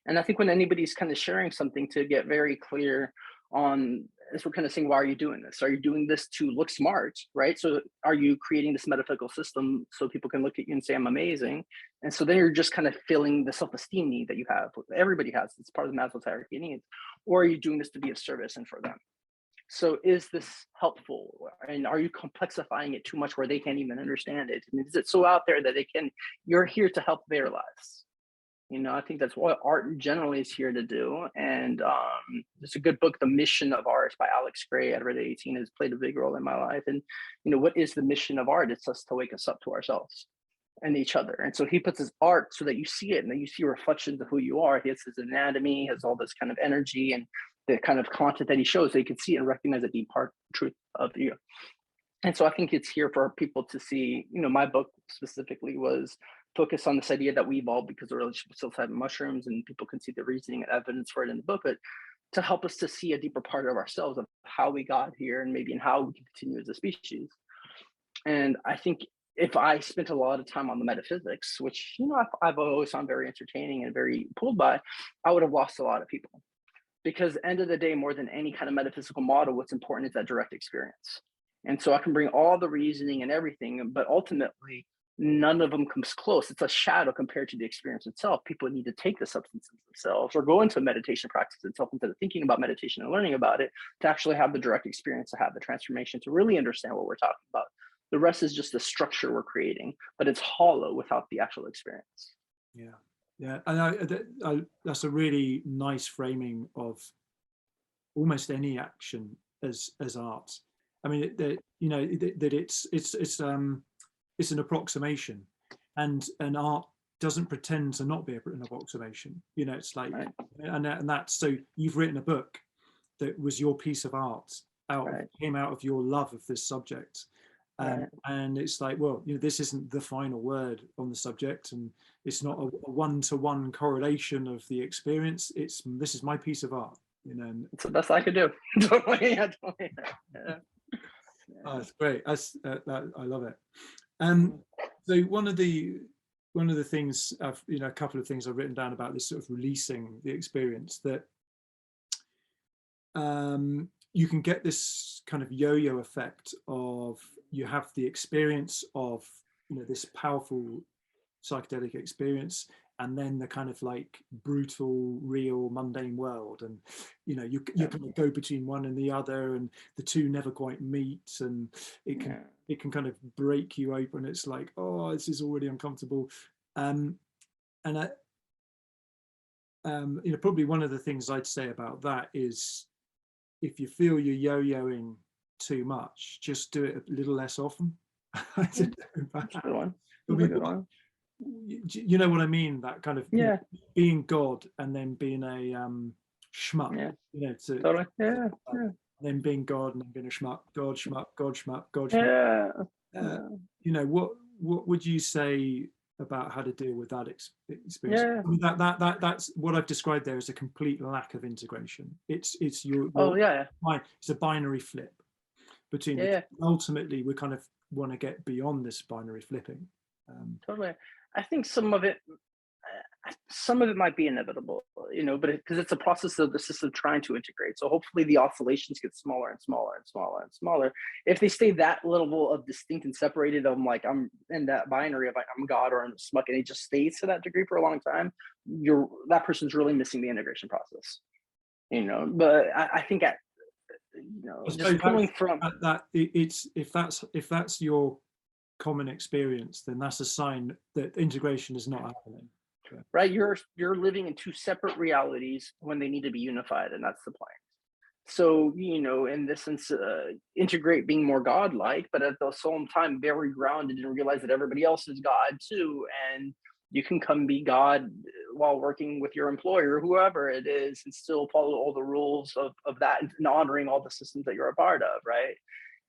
And I think when anybody's kind of sharing something, to get very clear on, as we're kind of saying, why are you doing this? Are you doing this to look smart, right? So are you creating this metaphysical system so people can look at you and say, I'm amazing? And so then you're just kind of filling the self-esteem need that you have. Everybody has, it's part of the Maslow's hierarchy of needs. Or are you doing this to be of service and for them? So is this helpful? And are you complexifying it too much where they can't even understand it? And is it so out there that you're here to help their lives? You know, I think that's what art generally is here to do. And it's a good book, The Mission of Art by Alex Gray. I read it at 18, has played a big role in my life. And, you know, what is the mission of art? It's us to wake us up to ourselves and each other. And so he puts his art so that you see it, and then you see reflections of who you are. He has his anatomy, has all this kind of energy and the kind of content that he shows, so you can see it and recognize a deep part truth of you. And so I think it's here for people to see, you know, my book specifically was focused on this idea that we evolved because of the relationship with psilocybin mushrooms, and people can see the reasoning and evidence for it in the book, but to help us to see a deeper part of ourselves, of how we got here, and maybe in how we can continue as a species. And I think if I spent a lot of time on the metaphysics, which, you know, I've always found very entertaining and very pulled by, I would have lost a lot of people. Because at the end of the day, more than any kind of metaphysical model, what's important is that direct experience. And so I can bring all the reasoning and everything, but ultimately, none of them comes close. It's a shadow compared to the experience itself. People need to take the substances themselves, or go into a meditation practice itself, instead of thinking about meditation and learning about it, to actually have the direct experience, to have the transformation, to really understand what we're talking about. The rest is just the structure we're creating, but it's hollow without the actual experience. Yeah. Yeah, and that's a really nice framing of almost any action as art. I mean, you know, that it's an approximation, and art doesn't pretend to not be an approximation. You know, it's like, right. and that's, so you've written a book that was your piece of art, came out of your love of this subject. And it's like, well, you know, this isn't the final word on the subject, and it's not a one-to-one correlation of the experience. This is my piece of art, you know. And it's the best I could do. Totally, yeah. Oh, it's great. I love it. So one of the one of the things I've, a couple of things I've written down about this sort of releasing the experience, that you can get this kind of yo-yo effect of, you have the experience of, this powerful psychedelic experience, and then the kind of like brutal, real, mundane world, and you kind of go between one and the other, and the two never quite meet, and it can kind of break you open. It's like, oh, this is already uncomfortable, and probably one of the things I'd say about that is, if you feel you're yo-yoing too much, just do it a little less often. That's a good one. You know what I mean? That kind of being God and then being a schmuck. Totally. Then being God and then being a schmuck. God, schmuck, God, schmuck, God, schmuck. What would you say about how to deal with that experience? I mean, that's what I've described there as a complete lack of integration. It's it's a binary flip between the two. Ultimately, we kind of want to get beyond this binary flipping. Totally. I think some of it might be inevitable, but because it's a process of the system trying to integrate. So hopefully the oscillations get smaller and smaller and smaller and smaller. If they stay that level of distinct and separated, I'm in that binary of like, I'm God or I'm smuck, and it just stays to that degree for a long time, that person's really missing the integration process. But I think just pulling from that, if that's your common experience, then that's a sign that integration is not happening. Right, you're living in two separate realities when they need to be unified, and that's the point. So in this sense, integrate being more godlike, but at the same time very grounded, and realize that everybody else is God too, and you can come be God while working with your employer, whoever it is, and still follow all the rules of that, and honoring all the systems that you're a part of, right?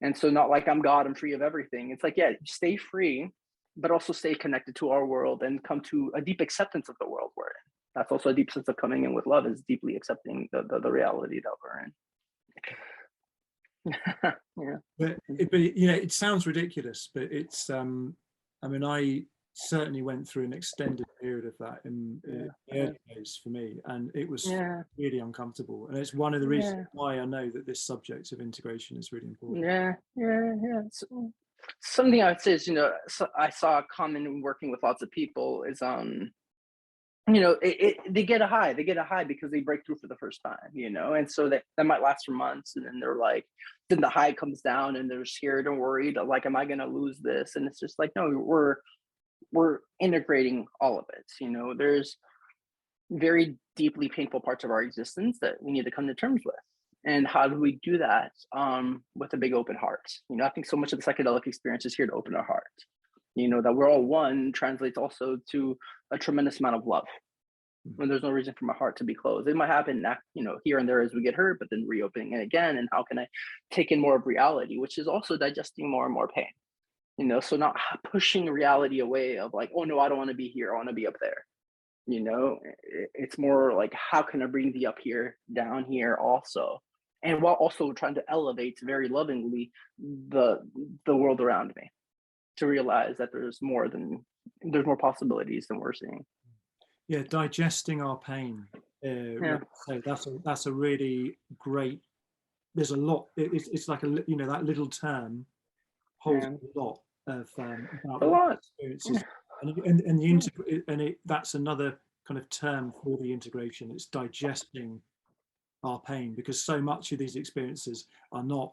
And so not like I'm God, I'm free of everything. It's like, stay free, but also stay connected to our world and come to a deep acceptance of the world we're in. That's also a deep sense of coming in with love, is deeply accepting the reality that we're in. But it sounds ridiculous, but it's I certainly went through an extended period of that in the early days for me, and it was really uncomfortable, and it's one of the reasons why I know that this subject of integration is really important. So, something I would say is, I saw common working with lots of people is they get a high because they break through for the first time, and so that might last for months, and then they're like, then the high comes down and they're scared and worried, like, am I going to lose this? And it's just like, no, we're integrating all of it. There's very deeply painful parts of our existence that we need to come to terms with. And how do we do that? With a big open heart. I think so much of the psychedelic experience is here to open our heart. That we're all one translates also to a tremendous amount of love. When there's no reason for my heart to be closed. It might happen, here and there as we get hurt, but then reopening it again. And how can I take in more of reality, which is also digesting more and more pain. So not pushing reality away of like, oh no, I don't want to be here, I want to be up there. It's more like, how can I bring the up here down here also, and while also trying to elevate very lovingly the world around me, to realize that there's more possibilities than we're seeing. Digesting our pain. So that's a really great. There's a lot. It's like that little term holds a lot of about experiences, and that's another kind of term for the integration. It's digesting our pain, because so much of these experiences are not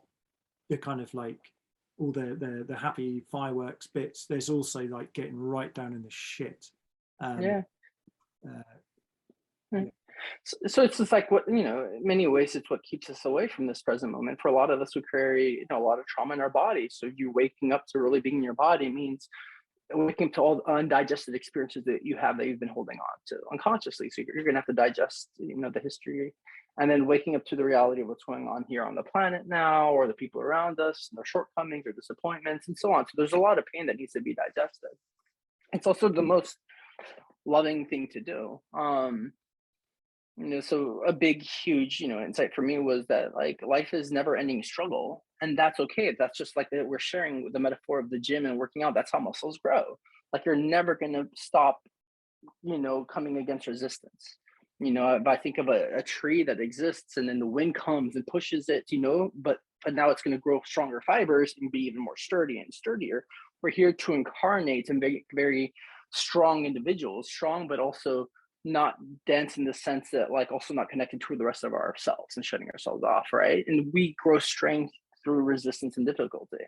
the kind of like all the happy fireworks bits. There's also like getting right down in the shit. So it's just like, what, in many ways, it's what keeps us away from this present moment. For a lot of us who carry, a lot of trauma in our body. So you waking up to really being in your body means waking up to all the undigested experiences that you've been holding on to unconsciously. So you're going to have to digest, the history, and then waking up to the reality of what's going on here on the planet now, or the people around us, and their shortcomings or disappointments and so on. So there's a lot of pain that needs to be digested. It's also the most loving thing to do. So a big, huge, insight for me was that like life is never ending struggle, and that's okay. That's just like we're sharing the metaphor of the gym and working out. That's how muscles grow. Like you're never going to stop, coming against resistance. If I think of a tree that exists and then the wind comes and pushes it, but now it's going to grow stronger fibers and be even more sturdy and sturdier. We're here to incarnate and very, very strong individuals, strong, but also not dense in the sense that like also not connected to the rest of ourselves and shutting ourselves off, right? And we grow strength through resistance and difficulty.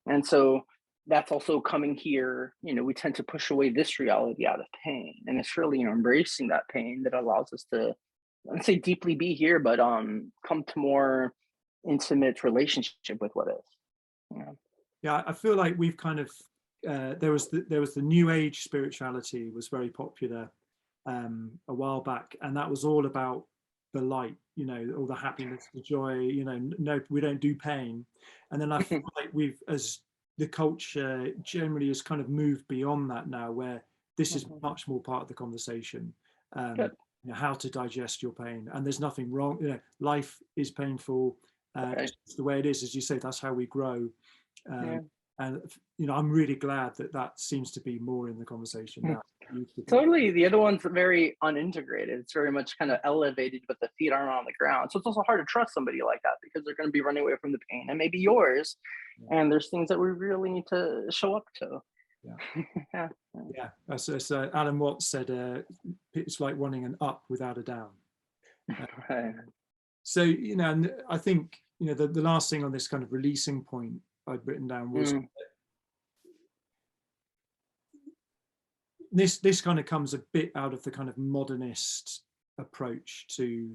And so that's also coming here, we tend to push away this reality out of pain. And it's really embracing that pain that allows us to, let's say, deeply be here, but come to more intimate relationship with what is. Yeah, I feel like we've kind of there was the New Age spirituality was very popular a while back, and that was all about the light, all the happiness, the joy, no, we don't do pain. And then I feel like we've, as the culture generally has kind of moved beyond that now, where this is much more part of the conversation. How to digest your pain, and there's nothing wrong. Life is painful. It's the way it is, as you say. That's how we grow. And I'm really glad that seems to be more in the conversation now. Totally. The other one's very unintegrated. It's very much kind of elevated, but the feet aren't on the ground. So it's also hard to trust somebody like that because they're going to be running away from the pain and maybe yours. And there's things that we really need to show up to. Yeah. So Alan Watts said, it's like wanting an up without a down. Right. So, and I think, the last thing on this kind of releasing point I'd written down was this kind of comes a bit out of the kind of modernist approach to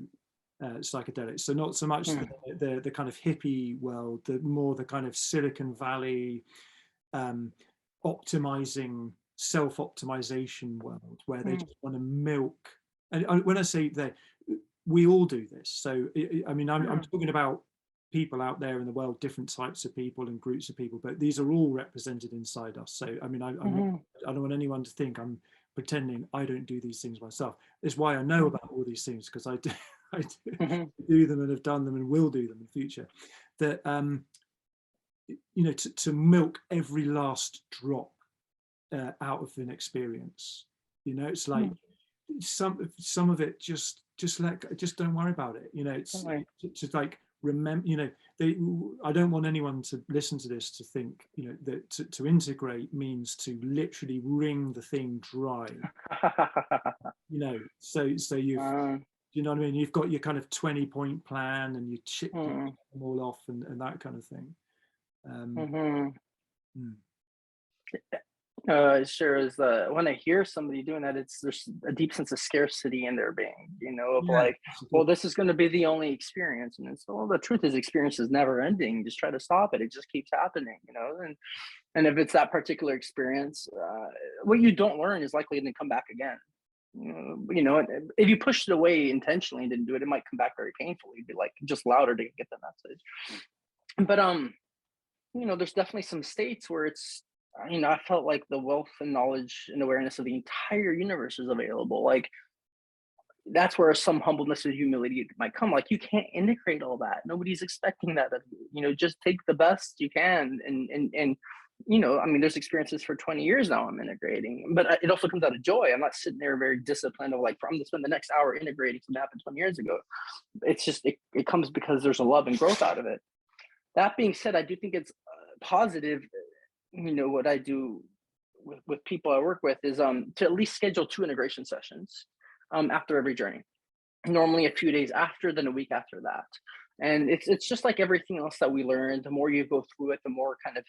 psychedelics. So not so much the kind of hippie world, the kind of Silicon Valley optimizing, self-optimization world, where they just want to milk. And when I say that, we all do this. So I'm talking about people out there in the world, different types of people and groups of people, but these are all represented inside us. So I don't want anyone to think I'm pretending I don't do these things myself. It's why I know about all these things, because I do them and have done them and will do them in the future. That to milk every last drop out of an experience. It's like some of it just don't worry about it. It's just like, remember, I don't want anyone to listen to this to think, that to integrate means to literally wring the thing dry. So you've, you know what I mean? You've got your kind of 20-point plan and you chip them all off and that kind of thing. Sure is. When I hear somebody doing that, there's a deep sense of scarcity in their being, like, well, this is going to be the only experience. And it's, well, the truth is experience is never ending. Just try to stop it. It just keeps happening, and if it's that particular experience, what you don't learn is likely to come back again. If you pushed it away intentionally and didn't do it, it might come back very painfully. It'd be like just louder to get the message. But there's definitely some states where it's, I felt like the wealth and knowledge and awareness of the entire universe is available. Like that's where some humbleness and humility might come. Like you can't integrate all that. Nobody's expecting that of you. Just take the best you can. And there's experiences for 20 years now I'm integrating, but it also comes out of joy. I'm not sitting there very disciplined of like, I'm going to spend the next hour integrating something that happened 20 years ago. It's just, it comes because there's a love and growth out of it. That being said, I do think it's positive. What I do with people I work with is to at least schedule 2 integration sessions after every journey. Normally a few days after, then a week after that. And it's just like everything else that we learn. The more you go through it, the more kind of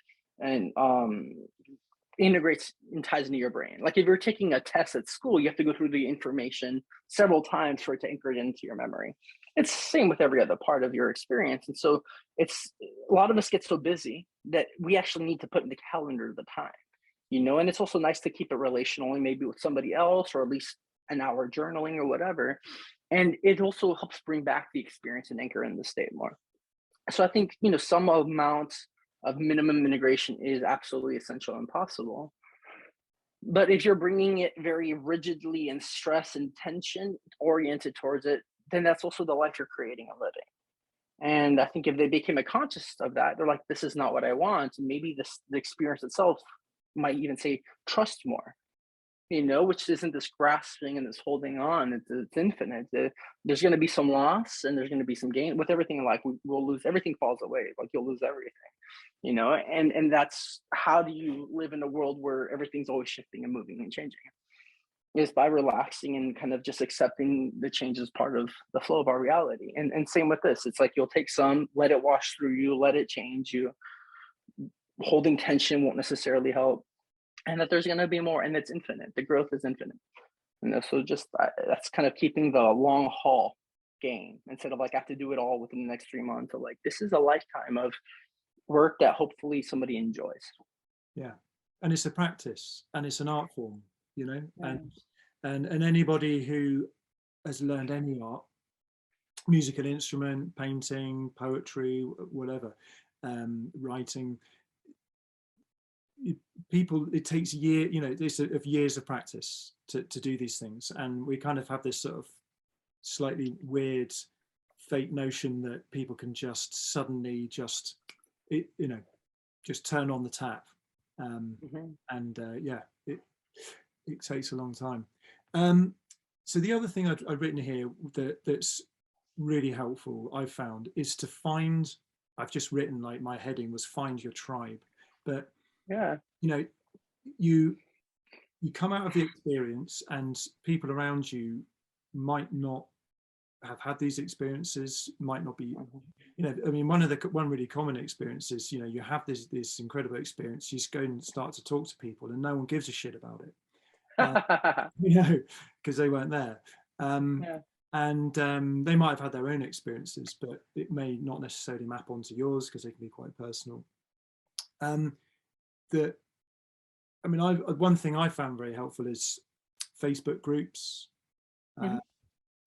integrates and ties into your brain. Like if you're taking a test at school, you have to go through the information several times for it to anchor it into your memory. It's the same with every other part of your experience. And so it's a lot of us get so busy that we actually need to put in the calendar the time, and it's also nice to keep it relational and maybe with somebody else, or at least an hour journaling or whatever. And it also helps bring back the experience and anchor in the state more. So I think, some amount of minimum integration is absolutely essential and possible. But if you're bringing it very rigidly and stress and tension oriented towards it, then that's also the life you're creating and living. And I think if they became a conscious of that, they're like, this is not what I want. And maybe the experience itself might even say trust more, you know, which isn't this grasping and this holding on. It's infinite. There's going to be some loss and there's going to be some gain. With everything in life, we'll lose. Everything falls away. Like you'll lose everything, you know. And that's how do you live in a world where everything's always shifting and moving and changing? Is by relaxing and kind of just accepting the change as part of the flow of our reality. And same with this. It's like you'll take some, let it wash through you, let it change you. Holding tension won't necessarily help. And that there's going to be more, and it's infinite. The growth is infinite. And so just that's kind of keeping the long haul game instead of like I have to do it all within the next 3 months. Or like this is a lifetime of work that hopefully somebody enjoys. Yeah, and it's a practice and it's an art form, you know. Yeah. And anybody who has learned any art, musical instrument, painting, poetry, whatever, writing, people, it takes years, you know, this of years of practice to do these things. And we kind of have this sort of slightly weird fake notion that people can just suddenly just, you know, just turn on the tap. And yeah, it takes a long time. So the other thing I've written here that's really helpful, I've found, is to find, I've just written, like my heading was find your tribe. But yeah, you know, you come out of the experience and people around you might not have had these experiences, might not be, you know, I mean, one really common experience is, you know, you have this incredible experience, you just go and start to talk to people and no one gives a shit about it. You know, because they weren't there. yeah. And they might have had their own experiences, but it may not necessarily map onto yours because they can be quite personal. I mean, one thing I found very helpful is Facebook groups, you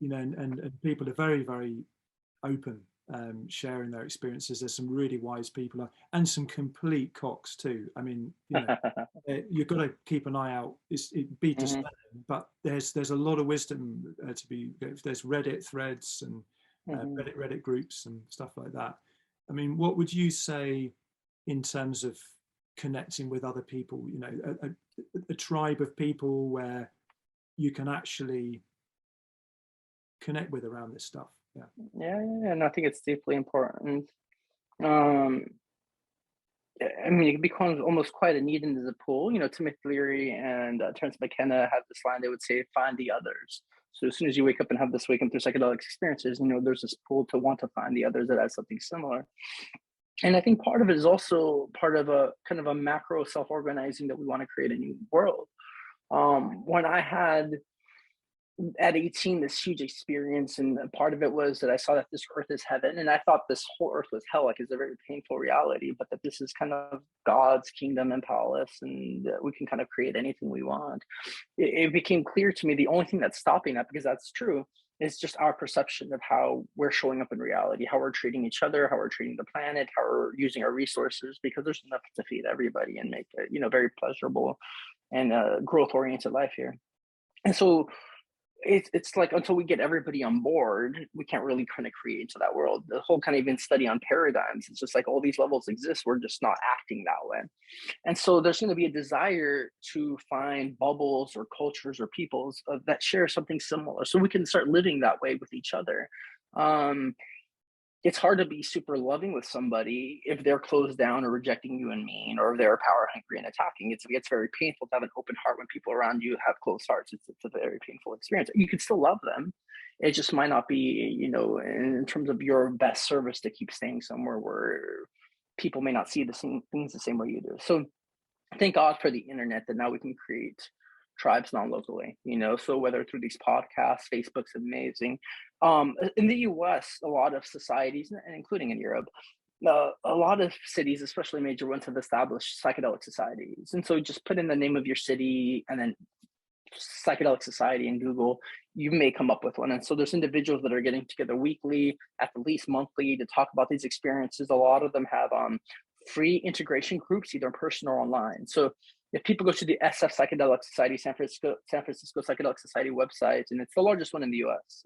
know, and people are very, very open, sharing their experiences. There's some really wise people and some complete cocks too. I mean, you know, you've got to keep an eye out. Be discerning, but there's a lot of wisdom to be. There's Reddit threads and Reddit groups and stuff like that. I mean, what would you say in terms of connecting with other people? You know, a tribe of people where you can actually connect with around this stuff. Yeah, and I think it's deeply important. I mean, it becomes almost quite a need into the pool. You know, Timothy Leary and Terence McKenna have this line. They would say, "Find the others." So as soon as you wake up and have this wake up through psychedelic experiences, you know, there's this pull to want to find the others that has something similar. And I think part of it is also part of a kind of a macro self-organizing that we want to create a new world. When I had at 18 this huge experience, and part of it was that I saw that this earth is heaven, and I thought this whole earth was hell, like it's a very painful reality, but that this is kind of God's kingdom and palace, and we can kind of create anything we want. It became clear to me the only thing that's stopping that, because that's true, is just our perception of how we're showing up in reality, how we're treating each other, how we're treating the planet, how we're using our resources, because there's enough to feed everybody and make a, you know, very pleasurable and growth-oriented life here. And so it's like until we get everybody on board, we can't really kind of create into that world. The whole kind of even study on paradigms, it's just like all these levels exist, we're just not acting that way. And so there's going to be a desire to find bubbles or cultures or peoples that share something similar, so we can start living that way with each other. It's hard to be super loving with somebody if they're closed down or rejecting you and mean, or if they're power hungry and attacking. It's very painful to have an open heart when people around you have closed hearts. It's a very painful experience. You can still love them. It just might not be, you know, in terms of your best service to keep staying somewhere where people may not see the same things the same way you do. So thank God for the internet that now we can create tribes non-locally, you know, so whether through these podcasts, Facebook's amazing. In the US, a lot of societies, and including in Europe, a lot of cities, especially major ones, have established psychedelic societies. And so just put in the name of your city and then psychedelic society in Google, you may come up with one. And so there's individuals that are getting together weekly, at the least monthly, to talk about these experiences. A lot of them have free integration groups, either in person or online. So if people go to the SF Psychedelic Society, San Francisco Psychedelic Society website, and it's the largest one in the US,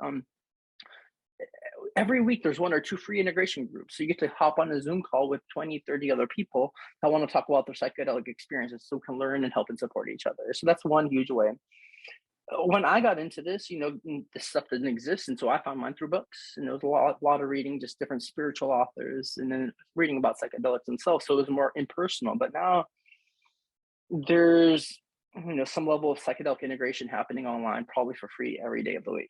every week there's 1 or 2 free integration groups. So you get to hop on a Zoom call with 20, 30 other people that want to talk about their psychedelic experiences so we can learn and help and support each other. So that's one huge way. When I got into this, this stuff didn't exist. And so I found mine through books. And there was a lot of reading, just different spiritual authors, and then reading about psychedelics themselves. So it was more impersonal. But now there's, some level of psychedelic integration happening online, probably for free every day of the week.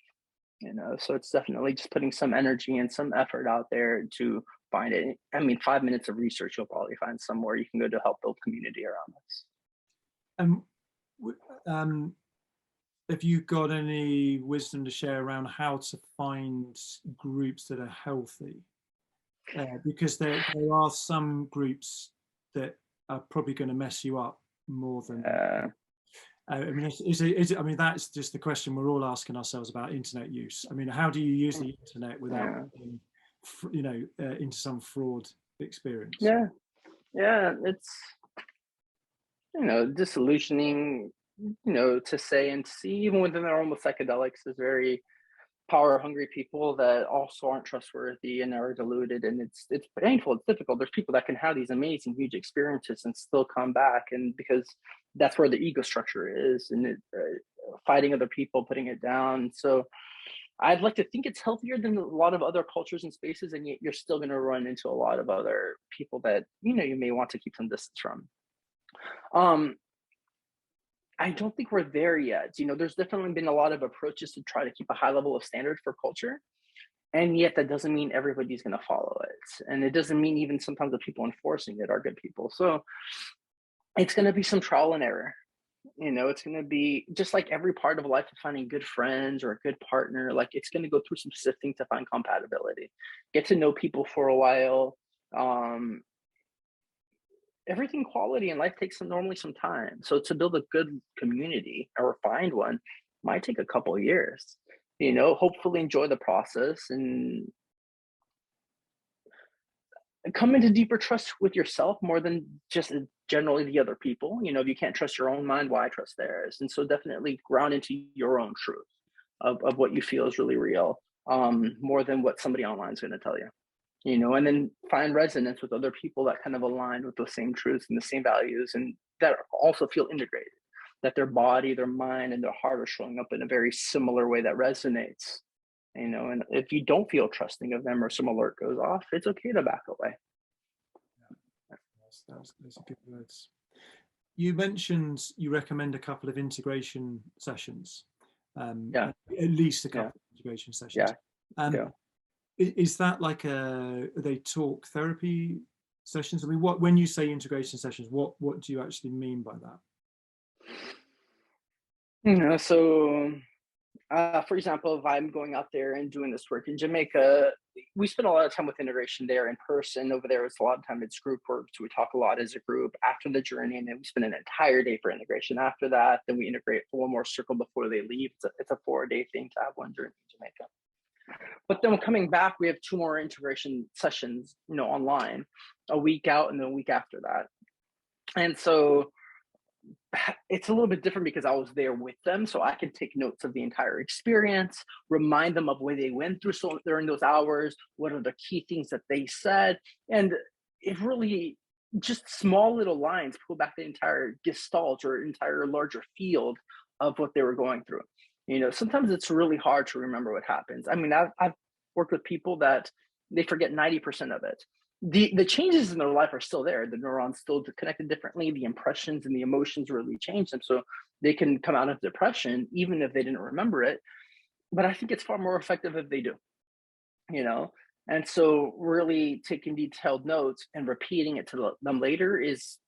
So it's definitely just putting some energy and some effort out there to find it. I mean, 5 minutes of research, you'll probably find somewhere you can go to help build community around this. Have you got any wisdom to share around how to find groups that are healthy? Because there are some groups that are probably going to mess you up more than. I mean, that's just the question we're all asking ourselves about internet use. I mean, how do you use the internet without being, into some fraud experience? Yeah, it's disillusioning. To say and see, even within their own with psychedelics, is very power hungry people that also aren't trustworthy and are deluded, and it's painful, it's difficult. There's people that can have these amazing huge experiences and still come back, and because that's where the ego structure is, and fighting other people, putting it down. So I'd like to think it's healthier than a lot of other cultures and spaces, and yet you're still going to run into a lot of other people that you may want to keep some distance from. I don't think we're there yet. There's definitely been a lot of approaches to try to keep a high level of standard for culture. And yet that doesn't mean everybody's going to follow it. And it doesn't mean even sometimes the people enforcing it are good people. So it's going to be some trial and error. It's going to be just like every part of life of finding good friends or a good partner. Like it's going to go through some sifting to find compatibility, get to know people for a while. Everything quality in life takes normally some time. So to build a good community or find one might take a couple of years. Hopefully enjoy the process and come into deeper trust with yourself more than just generally the other people. If you can't trust your own mind, why trust theirs? And so definitely ground into your own truth of what you feel is really real, more than what somebody online is going to tell you. And then find resonance with other people that kind of align with those same truths and the same values, and that also feel integrated, that their body, their mind, and their heart are showing up in a very similar way that resonates. And if you don't feel trusting of them or some alert goes off, it's okay to back away. Those are good words. You mentioned you recommend a couple of integration sessions. At least a couple of integration sessions. Is that like are they talk therapy sessions? I mean, when you say integration sessions, what do you actually mean by that? So for example, if I'm going out there and doing this work in Jamaica, we spend a lot of time with integration there in person. Over there, it's a lot of time it's group work, so we talk a lot as a group after the journey, and then we spend an entire day for integration after that. Then we integrate for one more circle before they leave. It's a 4-day thing to have one journey in Jamaica. But then coming back, we have 2 more integration sessions, online, a week out and then a week after that. And so it's a little bit different because I was there with them, so I can take notes of the entire experience, remind them of what they went through during those hours, what are the key things that they said, and it really just small little lines pull back the entire gestalt or entire larger field of what they were going through. Sometimes it's really hard to remember what happens. I mean, I've worked with people that they forget 90% of it. The changes in their life are still there. The neurons still connected differently. The impressions and the emotions really change them. So they can come out of depression, even if they didn't remember it. But I think it's far more effective if they do, And so really taking detailed notes and repeating it to them later is,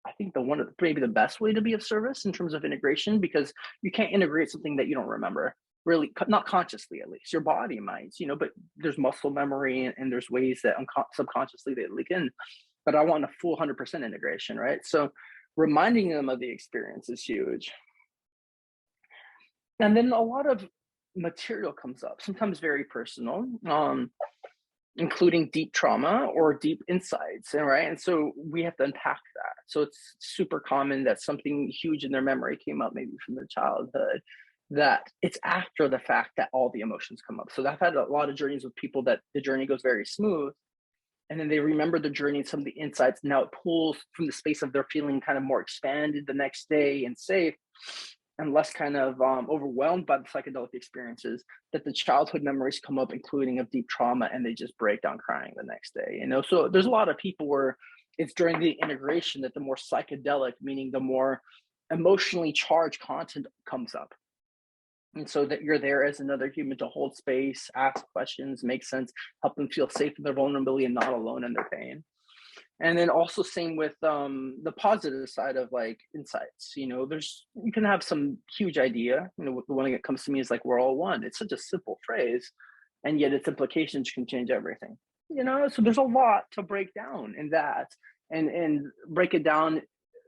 I think, maybe the best way to be of service in terms of integration, because you can't integrate something that you don't remember, really, not consciously, at least. Your body might, but there's muscle memory and there's ways that subconsciously they leak in. But I want a full 100% integration, right? So reminding them of the experience is huge. And then a lot of material comes up, sometimes very personal, including deep trauma or deep insights, right? And so we have to unpack that. So it's super common that something huge in their memory came up, maybe from their childhood, that it's after the fact that all the emotions come up. So I've had a lot of journeys with people that the journey goes very smooth, and then they remember the journey and some of the insights. Now it pulls from the space of their feeling kind of more expanded the next day and safe and less kind of overwhelmed by the psychedelic experiences, that the childhood memories come up, including of deep trauma, and they just break down crying the next day. So there's a lot of people where it's during the integration that the more psychedelic, meaning the more emotionally charged content comes up. And so that you're there as another human to hold space, ask questions, make sense, help them feel safe in their vulnerability and not alone in their pain. And then also same with the positive side of like insights. You can have some huge idea. The one that comes to me is like, we're all one. It's such a simple phrase, and yet its implications can change everything. So there's a lot to break down in that, and break it down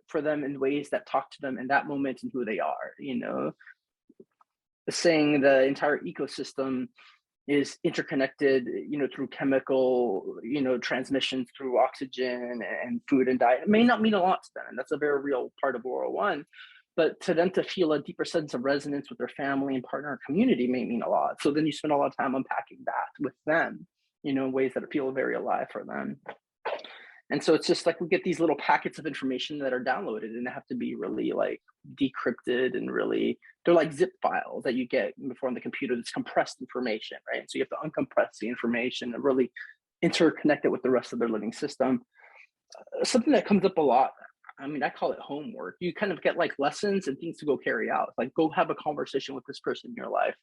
for them in ways that talk to them in that moment and who they are. Saying the entire ecosystem is interconnected, through chemical, transmissions through oxygen and food and diet. It may not mean a lot to them, and that's a very real part of World 1. But to them to feel a deeper sense of resonance with their family and partner and community may mean a lot. So then you spend a lot of time unpacking that with them, in ways that feel very alive for them. And so it's just like we get these little packets of information that are downloaded, and they have to be really like decrypted, and really they're like zip files that you get before on the computer. That's compressed information, right? So you have to uncompress the information and really interconnect it with the rest of their living system. Something that comes up a lot, I call it homework. You kind of get like lessons and things to go carry out. Like, go have a conversation with this person in your life.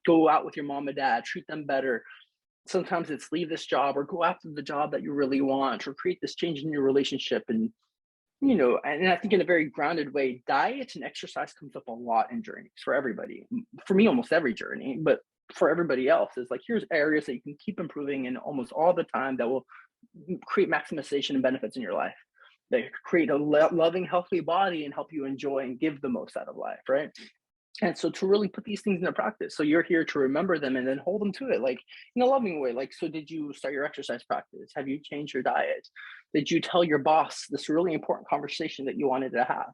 Go out with your mom and dad, treat them better. Sometimes it's leave this job or go after the job that you really want, or create this change in your relationship. And I think in a very grounded way, diet and exercise comes up a lot in journeys for everybody. For me, almost every journey, but for everybody else is like, here's areas that you can keep improving in almost all the time that will create maximization and benefits in your life. They create a loving, healthy body and help you enjoy and give the most out of life, right? And so to really put these things into practice, so you're here to remember them and then hold them to it, like in a loving way. Like, so did you start your exercise practice? Have you changed your diet? Did you tell your boss this really important conversation that you wanted to have?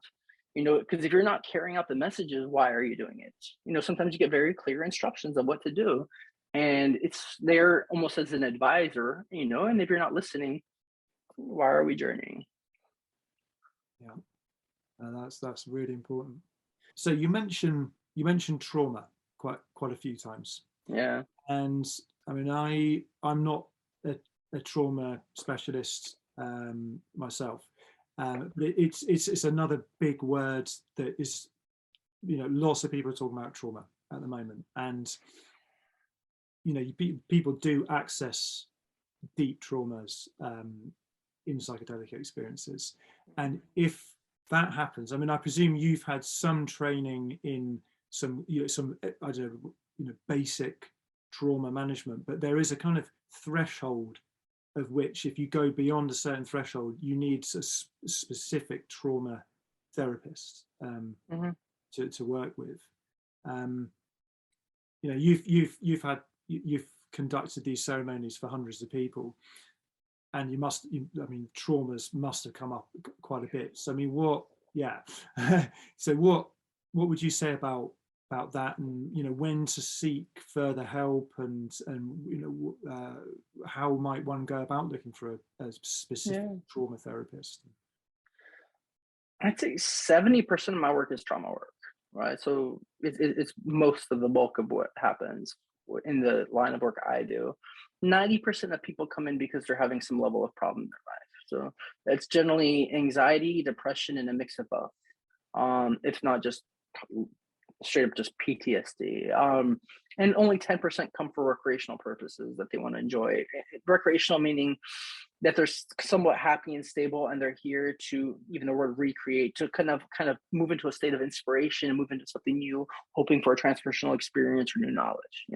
Because if you're not carrying out the messages, why are you doing it? Sometimes you get very clear instructions of what to do, and it's there almost as an advisor, and if you're not listening, why are we journeying? Yeah, that's really important. So you mentioned trauma quite a few times. Yeah. And I'm not a trauma specialist myself, but it's another big word that is, lots of people are talking about trauma at the moment, and people do access deep traumas in psychedelic experiences, and if that happens, I presume you've had some training in some I don't know, basic trauma management, but there is a kind of threshold of which, if you go beyond a certain threshold, you need a specific trauma therapist to work with. You've conducted these ceremonies for hundreds of people, and traumas must have come up quite a bit. So so what would you say about that, and when to seek further help, and how might one go about looking for a specific trauma therapist? I'd say 70% of my work is trauma work, right? So it's most of the bulk of what happens in the line of work I do. 90% of people come in because they're having some level of problem in their life. So it's generally anxiety, depression, and a mix of both. If not just straight up just PTSD. And only 10% come for recreational purposes that they want to enjoy. Recreational meaning that they're somewhat happy and stable, and they're here to, even the word recreate, to kind of move into a state of inspiration and move into something new, hoping for a transformational experience or new knowledge,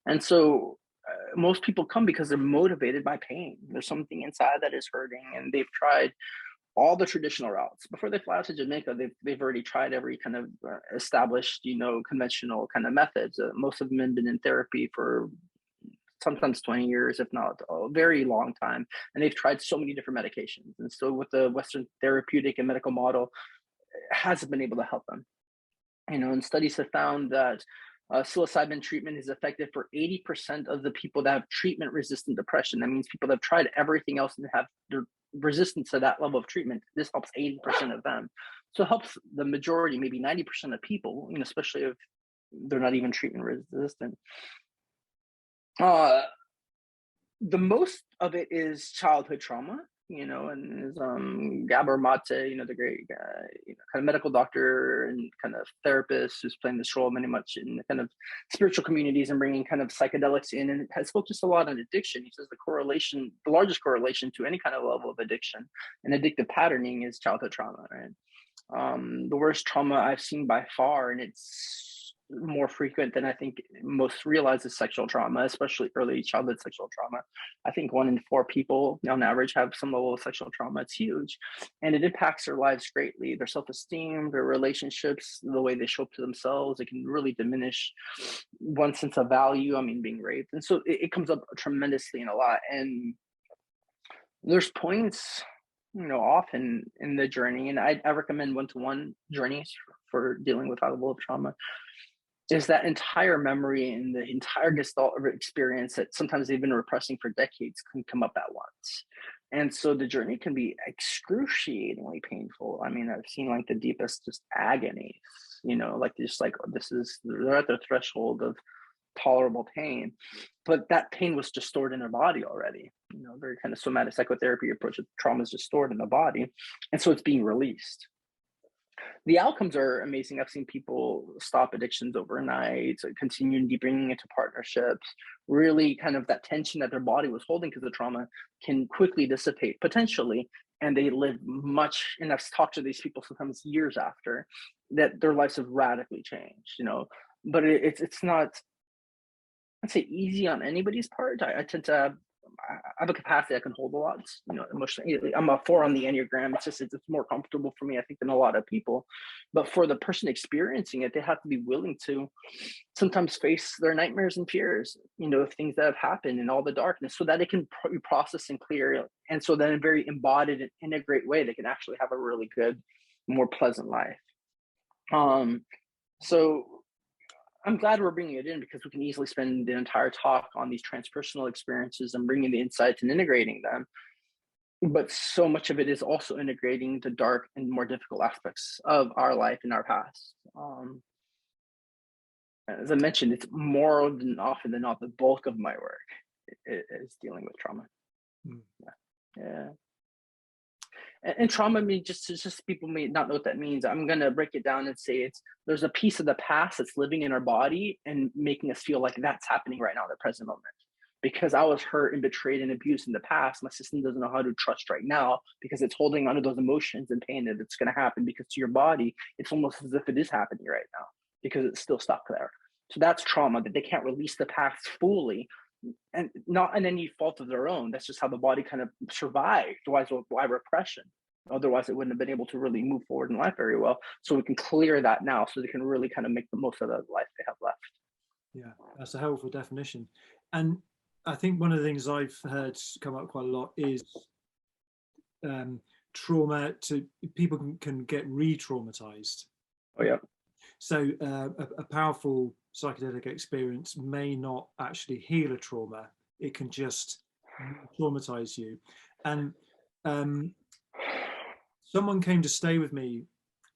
And so most people come because they're motivated by pain. There's something inside that is hurting, and they've tried all the traditional routes. Before they fly out to Jamaica, they've already tried every kind of established, conventional kind of methods. Most of them have been in therapy for sometimes 20 years, if not a very long time. And they've tried so many different medications. And so with the Western therapeutic and medical model, it hasn't been able to help them. And studies have found that psilocybin treatment is effective for 80% of the people that have treatment-resistant depression. That means people that have tried everything else and have the resistance to that level of treatment. This helps 80% of them. So it helps the majority, maybe 90% of people, especially if they're not even treatment resistant. The most of it is childhood trauma, and is Gabor Mate, the great kind of medical doctor and kind of therapist who's playing this role very much in the kind of spiritual communities and bringing kind of psychedelics in, and has focused a lot on addiction. He says the largest correlation to any kind of level of addiction and addictive patterning is childhood trauma, right? The worst trauma I've seen by far, and it's more frequent than I think most realize, is sexual trauma, especially early childhood sexual trauma. I think 1 in 4 people on average have some level of sexual trauma. It's huge, and it impacts their lives greatly, their self-esteem, their relationships, the way they show up to themselves. It can really diminish one's sense of value. Being raped. And so it comes up tremendously in a lot. And there's points often in the journey, and I recommend one-to-one journeys for dealing with high level of trauma, is that entire memory and the entire gestalt of experience that sometimes they've been repressing for decades can come up at once. And so the journey can be excruciatingly painful. I've seen like the deepest just agony, they're at the threshold of tolerable pain, but that pain was just stored in their body already. Very kind of somatic-psychotherapy approach of trauma is just stored in the body. And so it's being released. The outcomes are amazing. I've seen people stop addictions overnight, continue deepening into partnerships, really kind of that tension that their body was holding because of trauma can quickly dissipate potentially. And they live much, and I've talked to these people sometimes years after that, their lives have radically changed, but it's not, I'd say, easy on anybody's part. I tend to have a capacity I can hold a lot, emotionally. I'm a 4 on the Enneagram. It's more comfortable for me, I think, than a lot of people. But for the person experiencing it, they have to be willing to sometimes face their nightmares and fears, of things that have happened and all the darkness, so that it can process and clear. And so then in a very embodied and integrate way, they can actually have a really good, more pleasant life. So I'm glad we're bringing it in, because we can easily spend the entire talk on these transpersonal experiences and bringing the insights and integrating them. But so much of it is also integrating the dark and more difficult aspects of our life and our past. As I mentioned, it's more than often than not the bulk of my work is dealing with trauma. Yeah. And trauma, just people may not know what that means. I'm going to break it down and say there's a piece of the past that's living in our body and making us feel like that's happening right now in the present moment. Because I was hurt and betrayed and abused in the past, my system doesn't know how to trust right now, because it's holding onto those emotions and pain that it's going to happen, because to your body, it's almost as if it is happening right now because it's still stuck there. So that's trauma, that they can't release the past fully, and not in any fault of their own. That's just how the body kind of survived. Why repression? Otherwise, it wouldn't have been able to really move forward in life very well. So we can clear that now, so they can really kind of make the most of the life they have left. Yeah, that's a helpful definition. And I think one of the things I've heard come up quite a lot is trauma. People can get re-traumatized. Oh yeah. So a powerful psychedelic experience may not actually heal a trauma. It can just traumatize you. And someone came to stay with me,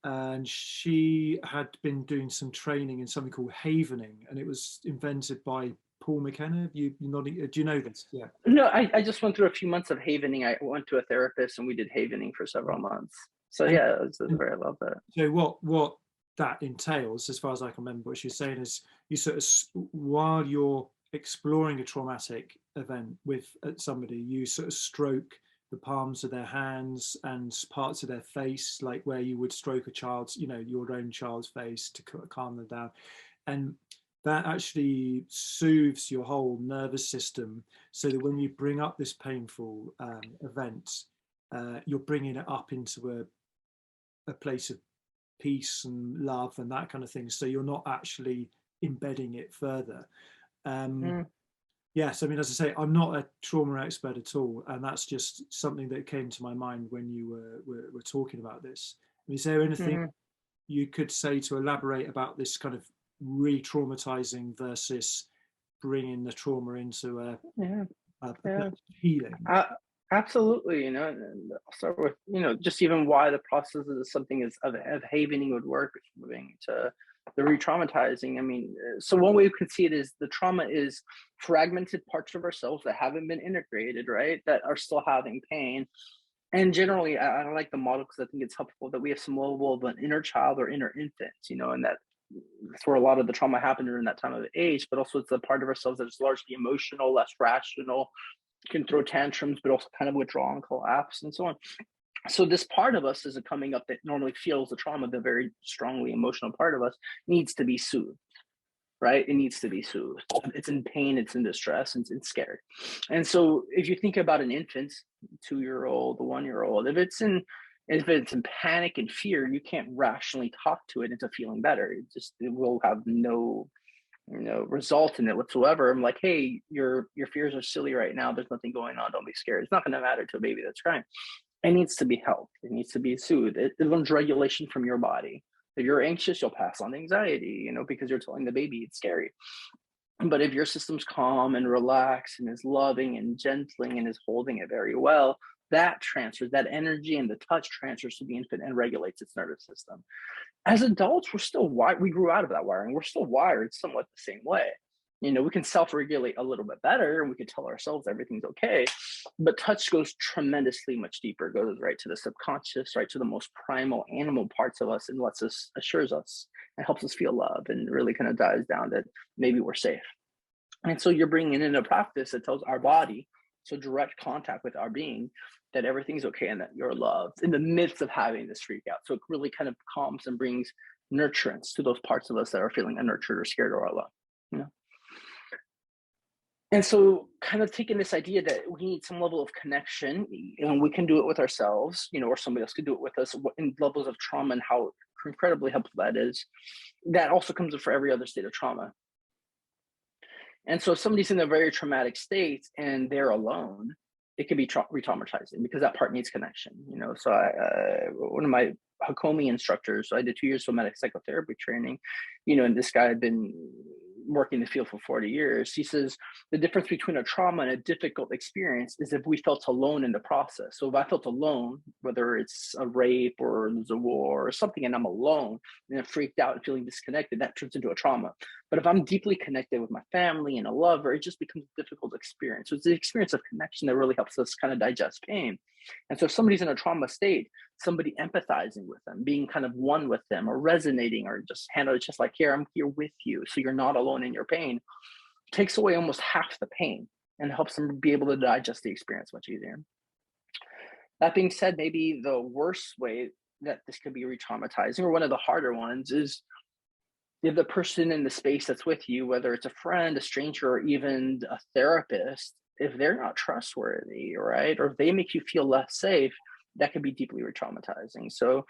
and she had been doing some training in something called havening, and it was invented by Paul McKenna. Do you know this? Yeah. No, I just went through a few months of havening. I went to a therapist and we did havening for several months. So yeah, I love that. So what that entails, as far as I can remember, what she's saying is, you sort of, while you're exploring a traumatic event with somebody, you sort of stroke the palms of their hands and parts of their face, like where you would stroke a child's, your own child's face to calm them down. And that actually soothes your whole nervous system, so that when you bring up this painful event, you're bringing it up into a place of peace and love and that kind of thing. So you're not actually embedding it further. Yes, as I say, I'm not a trauma expert at all, and that's just something that came to my mind when you were talking about this. Is there anything you could say, to elaborate about this kind of re-traumatizing versus bringing the trauma into a healing? Absolutely, and I'll start with, just even why the process of something of havening would work, moving to the re-traumatizing. I mean, so one way we could see it is the trauma is fragmented parts of ourselves that haven't been integrated, right? That are still having pain. And generally, I like the model because I think it's helpful that we have some level of an inner child or inner infant, and that's where a lot of the trauma happened during that time of age, but also it's a part of ourselves that is largely emotional, less rational, can throw tantrums, but also kind of withdraw and collapse and so on. So this part of us is coming up that normally feels the trauma, the very strongly emotional part of us, needs to be soothed, right? It needs to be soothed. It's in pain, it's in distress, and it's scared. And so if you think about an infant, 2-year-old, the 1-year-old, if it's in panic and fear, you can't rationally talk to it into feeling better. It will have no result in it whatsoever. I'm like, hey, your fears are silly right now. There's nothing going on. Don't be scared. It's not going to matter to a baby that's crying. It needs to be helped. It needs to be soothed. It learns regulation from your body. If you're anxious, you'll pass on anxiety, because you're telling the baby it's scary. But if your system's calm and relaxed and is loving and gentling and is holding it very well, that transfers, that energy and the touch transfers to the infant and regulates its nervous system. As adults, we're still wired. We grew out of that wiring. We're still wired somewhat the same way. We can self-regulate a little bit better, and we can tell ourselves everything's okay. But touch goes tremendously much deeper. It goes right to the subconscious, right to the most primal animal parts of us, and assures us and helps us feel love, and really kind of dials down that maybe we're safe. And so you're bringing in a practice that tells our body, so direct contact with our being, that everything's okay and that you're loved in the midst of having this freak out. So it really kind of calms and brings nurturance to those parts of us that are feeling unnurtured or scared or alone. And so kind of taking this idea that we need some level of connection, and we can do it with ourselves, or somebody else could do it with us in levels of trauma, and how incredibly helpful that is. That also comes in for every other state of trauma. And so if somebody's in a very traumatic state and they're alone, it can be re-traumatizing because that part needs connection, So one of my Hakomi instructors, so I did 2 years somatic-psychotherapy training, and this guy had been working in the field for 40 years. He says the difference between a trauma and a difficult experience is if we felt alone in the process. So if I felt alone, whether it's a rape or there's a war or something, and I'm alone and I'm freaked out and feeling disconnected, that turns into a trauma. But if I'm deeply connected with my family and a lover, it just becomes a difficult experience. So it's the experience of connection that really helps us kind of digest pain. And so if somebody's in a trauma state, somebody empathizing with them, being kind of one with them, or resonating, or just handle it just like, here, I'm here with you, so you're not alone in your pain, takes away almost half the pain and helps them be able to digest the experience much easier. That being said, maybe the worst way that this could be re-traumatizing, or one of the harder ones, is if the person in the space that's with you, whether it's a friend, a stranger, or even a therapist, if they're not trustworthy, right, or if they make you feel less safe, that can be deeply re-traumatizing. So,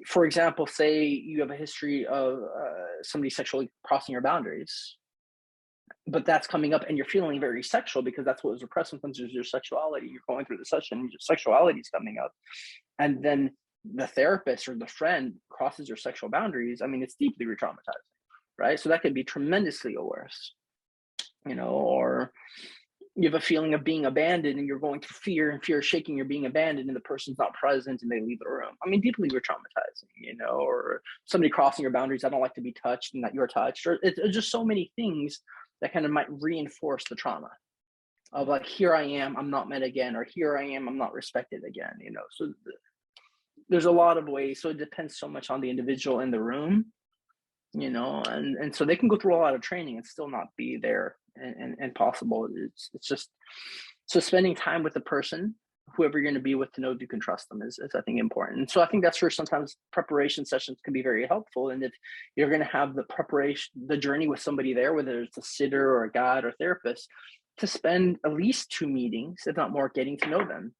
for example, say you have a history of somebody sexually crossing your boundaries, but that's coming up and you're feeling very sexual because that's what was repressed. Sometimes there's your sexuality. You're going through the session, your sexuality is coming up. And then the therapist or the friend crosses your sexual boundaries. I mean, it's deeply re-traumatizing, right? So that can be tremendously worse, or you have a feeling of being abandoned and you're going through fear, and fear is shaking, you're being abandoned and the person's not present and they leave the room. I mean, deeply re-traumatizing, or somebody crossing your boundaries. I don't like to be touched and that you're touched, or it's just so many things that kind of might reinforce the trauma of like, here I am, I'm not met again, or here I am, I'm not respected again, So there's a lot of ways. So it depends so much on the individual in the room, and so they can go through a lot of training and still not be there and possible. It's just, so spending time with the person, whoever you're going to be with, to know you can trust them is I think important. And so I think that's where sometimes preparation sessions can be very helpful. And if you're going to have the preparation, the journey with somebody there, whether it's a sitter or a guide or therapist, to spend at least 2 meetings, if not more, getting to know them.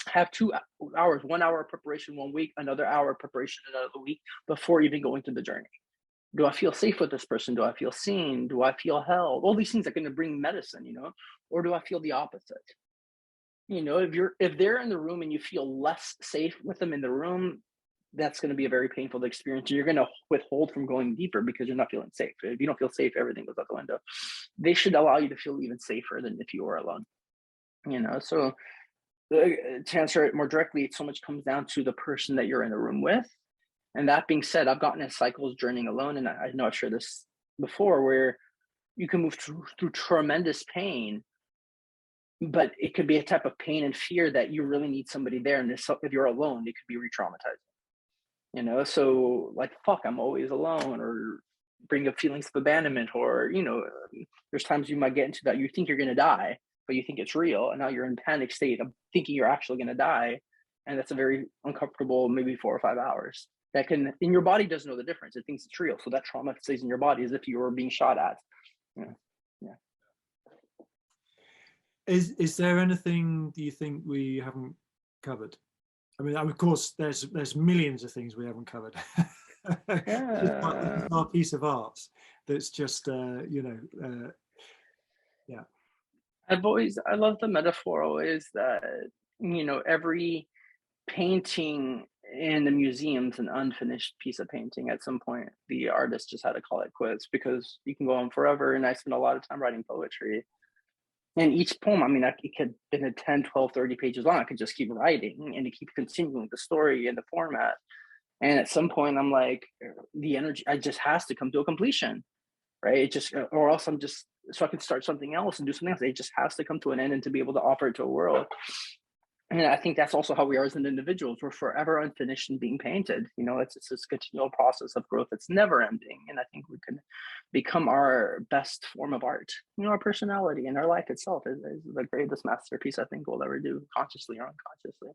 Have 2 hours, 1 hour of preparation 1 week, another hour of preparation another week before even going through the journey. Do I feel safe with this person? Do I feel seen? Do I feel held? All these things are going to bring medicine, or do I feel the opposite? If they're in the room and you feel less safe with them in the room, that's going to be a very painful experience. You're going to withhold from going deeper because you're not feeling safe. If you don't feel safe, everything goes out the window. They should allow you to feel even safer than if you were alone. So to answer it more directly, it so much comes down to the person that you're in the room with. And that being said, I've gotten in cycles journeying alone, and I know I've shared this before, where you can move through tremendous pain, but it could be a type of pain and fear that you really need somebody there. And if you're alone, it could be re-traumatizing. So like, fuck, I'm always alone, or bring up feelings of abandonment, or there's times you might get into that you think you're going to die, but you think it's real, and now you're in panic state of thinking you're actually going to die, and that's a very uncomfortable, maybe 4 or 5 hours. That can, and your body doesn't know the difference. It thinks it's real, so that trauma stays in your body as if you were being shot at. Is there anything do you think we haven't covered? I mean, of course, there's millions of things we haven't covered. It's our piece of art that's just yeah. I love the metaphor always that every painting in the museum's an unfinished piece of painting. At some point, the artist just had to call it quits, because you can go on forever. And I spent a lot of time writing poetry. And each poem, I mean, it could have been 10, 12, 30 pages long. I could just keep writing and to keep continuing the story and the format. And at some point, I'm like, the energy, I just has to come to a completion, right? It just, or else I'm just, so I can start something else and do something else. It just has to come to an end and to be able to offer it to a world. And I think that's also how we are as an individuals. We're forever unfinished and being painted. It's this continual process of growth that's never ending. And I think we can become our best form of art. Our personality and our life itself is the greatest masterpiece I think we'll ever do, consciously or unconsciously.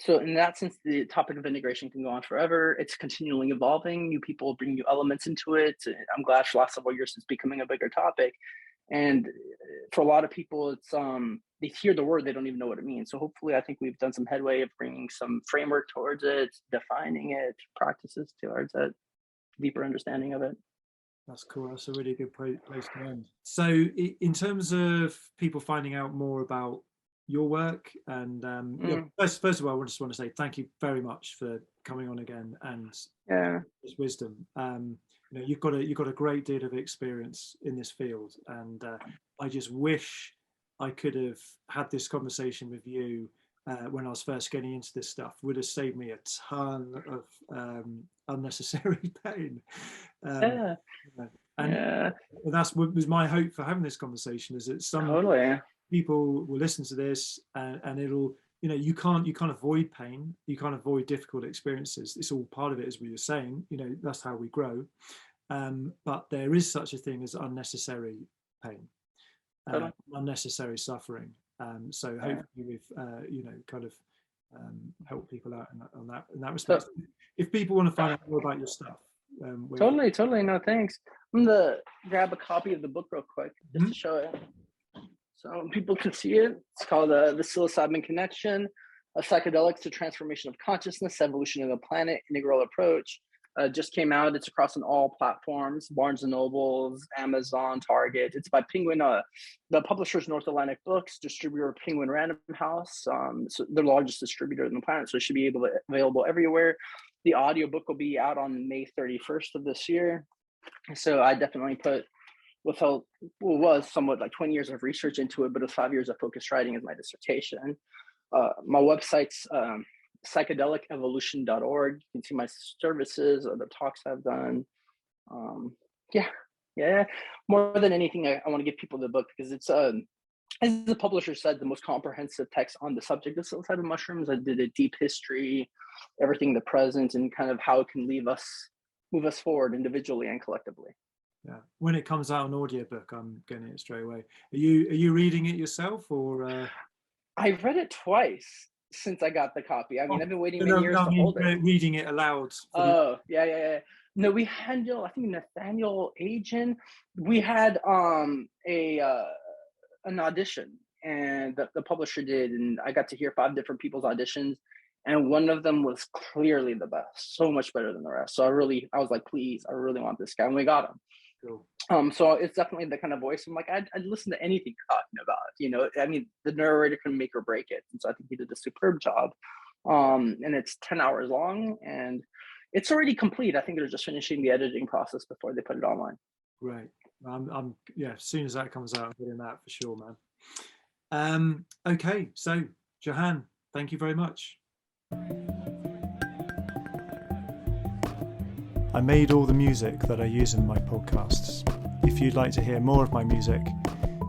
So in that sense, the topic of integration can go on forever. It's continually evolving. New people bring new elements into it. I'm glad for the last several years it's becoming a bigger topic. And for a lot of people, it's they hear the word, they don't even know what it means. So hopefully, I think we've done some headway of bringing some framework towards it, defining it, practices towards it, deeper understanding of it. That's cool. That's a really good place to end. So in terms of people finding out more about your work, and first of all, I just want to say thank you very much for coming on again and this wisdom. You've got a great deal of experience in this field, and I just wish I could have had this conversation with you when I was first getting into this stuff. Would have saved me a ton of unnecessary pain. And that's what was my hope for having this conversation, is that some people will listen to this and it'll, you can't avoid pain, you can't avoid difficult experiences. It's all part of it, as we were saying. That's how we grow. But there is such a thing as unnecessary pain, unnecessary suffering. So hopefully we've help people out in that respect. If people want to find out more about your stuff, totally. No, thanks. I'm gonna grab a copy of the book real quick just to show it, so people can see it. It's called the Psilocybin Connection: Psychedelics to Transformation of Consciousness, Evolution of the Planet, Integral Approach. Just came out. It's across on all platforms: Barnes and Nobles, Amazon, Target. It's by Penguin. The publisher's North Atlantic Books, distributor Penguin Random House. So the largest distributor on the planet. So it should be available everywhere. The audiobook will be out on May 31st of this year. So I definitely put was somewhat like 20 years of research into it, but it was 5 years of focused writing as my dissertation. My website's psychedelic-evolution.org. You can see my services or the talks I've done. More than anything, I want to give people the book because it's as the publisher said, the most comprehensive text on the subject of psilocybin mushrooms. I did a deep history, everything in the present, and kind of how it can move us forward individually and collectively. Yeah, when it comes out on audiobook, I'm getting it straight away. Are you reading it yourself, or? I've read it twice since I got the copy. I mean, I've been waiting many years to hold it. Reading it aloud. Yeah. No, we had, I think Nathaniel Agin. We had an audition, and the publisher did, and I got to hear 5 different people's auditions, and one of them was clearly the best, so much better than the rest. So I was like, please, I really want this guy, and we got him. Cool. So it's definitely the kind of voice I'm like, I'd listen to anything you're talking about. I mean, the narrator can make or break it, and so I think he did a superb job. and it's 10 hours long, and it's already complete. I think they're just finishing the editing process before they put it online. Great. Yeah, as soon as that comes out, I'm getting that for sure, man. Okay, so Jahan, thank you very much. I made all the music that I use in my podcasts. If you'd like to hear more of my music,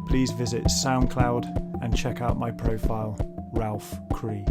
please visit SoundCloud and check out my profile, Ralph Cree.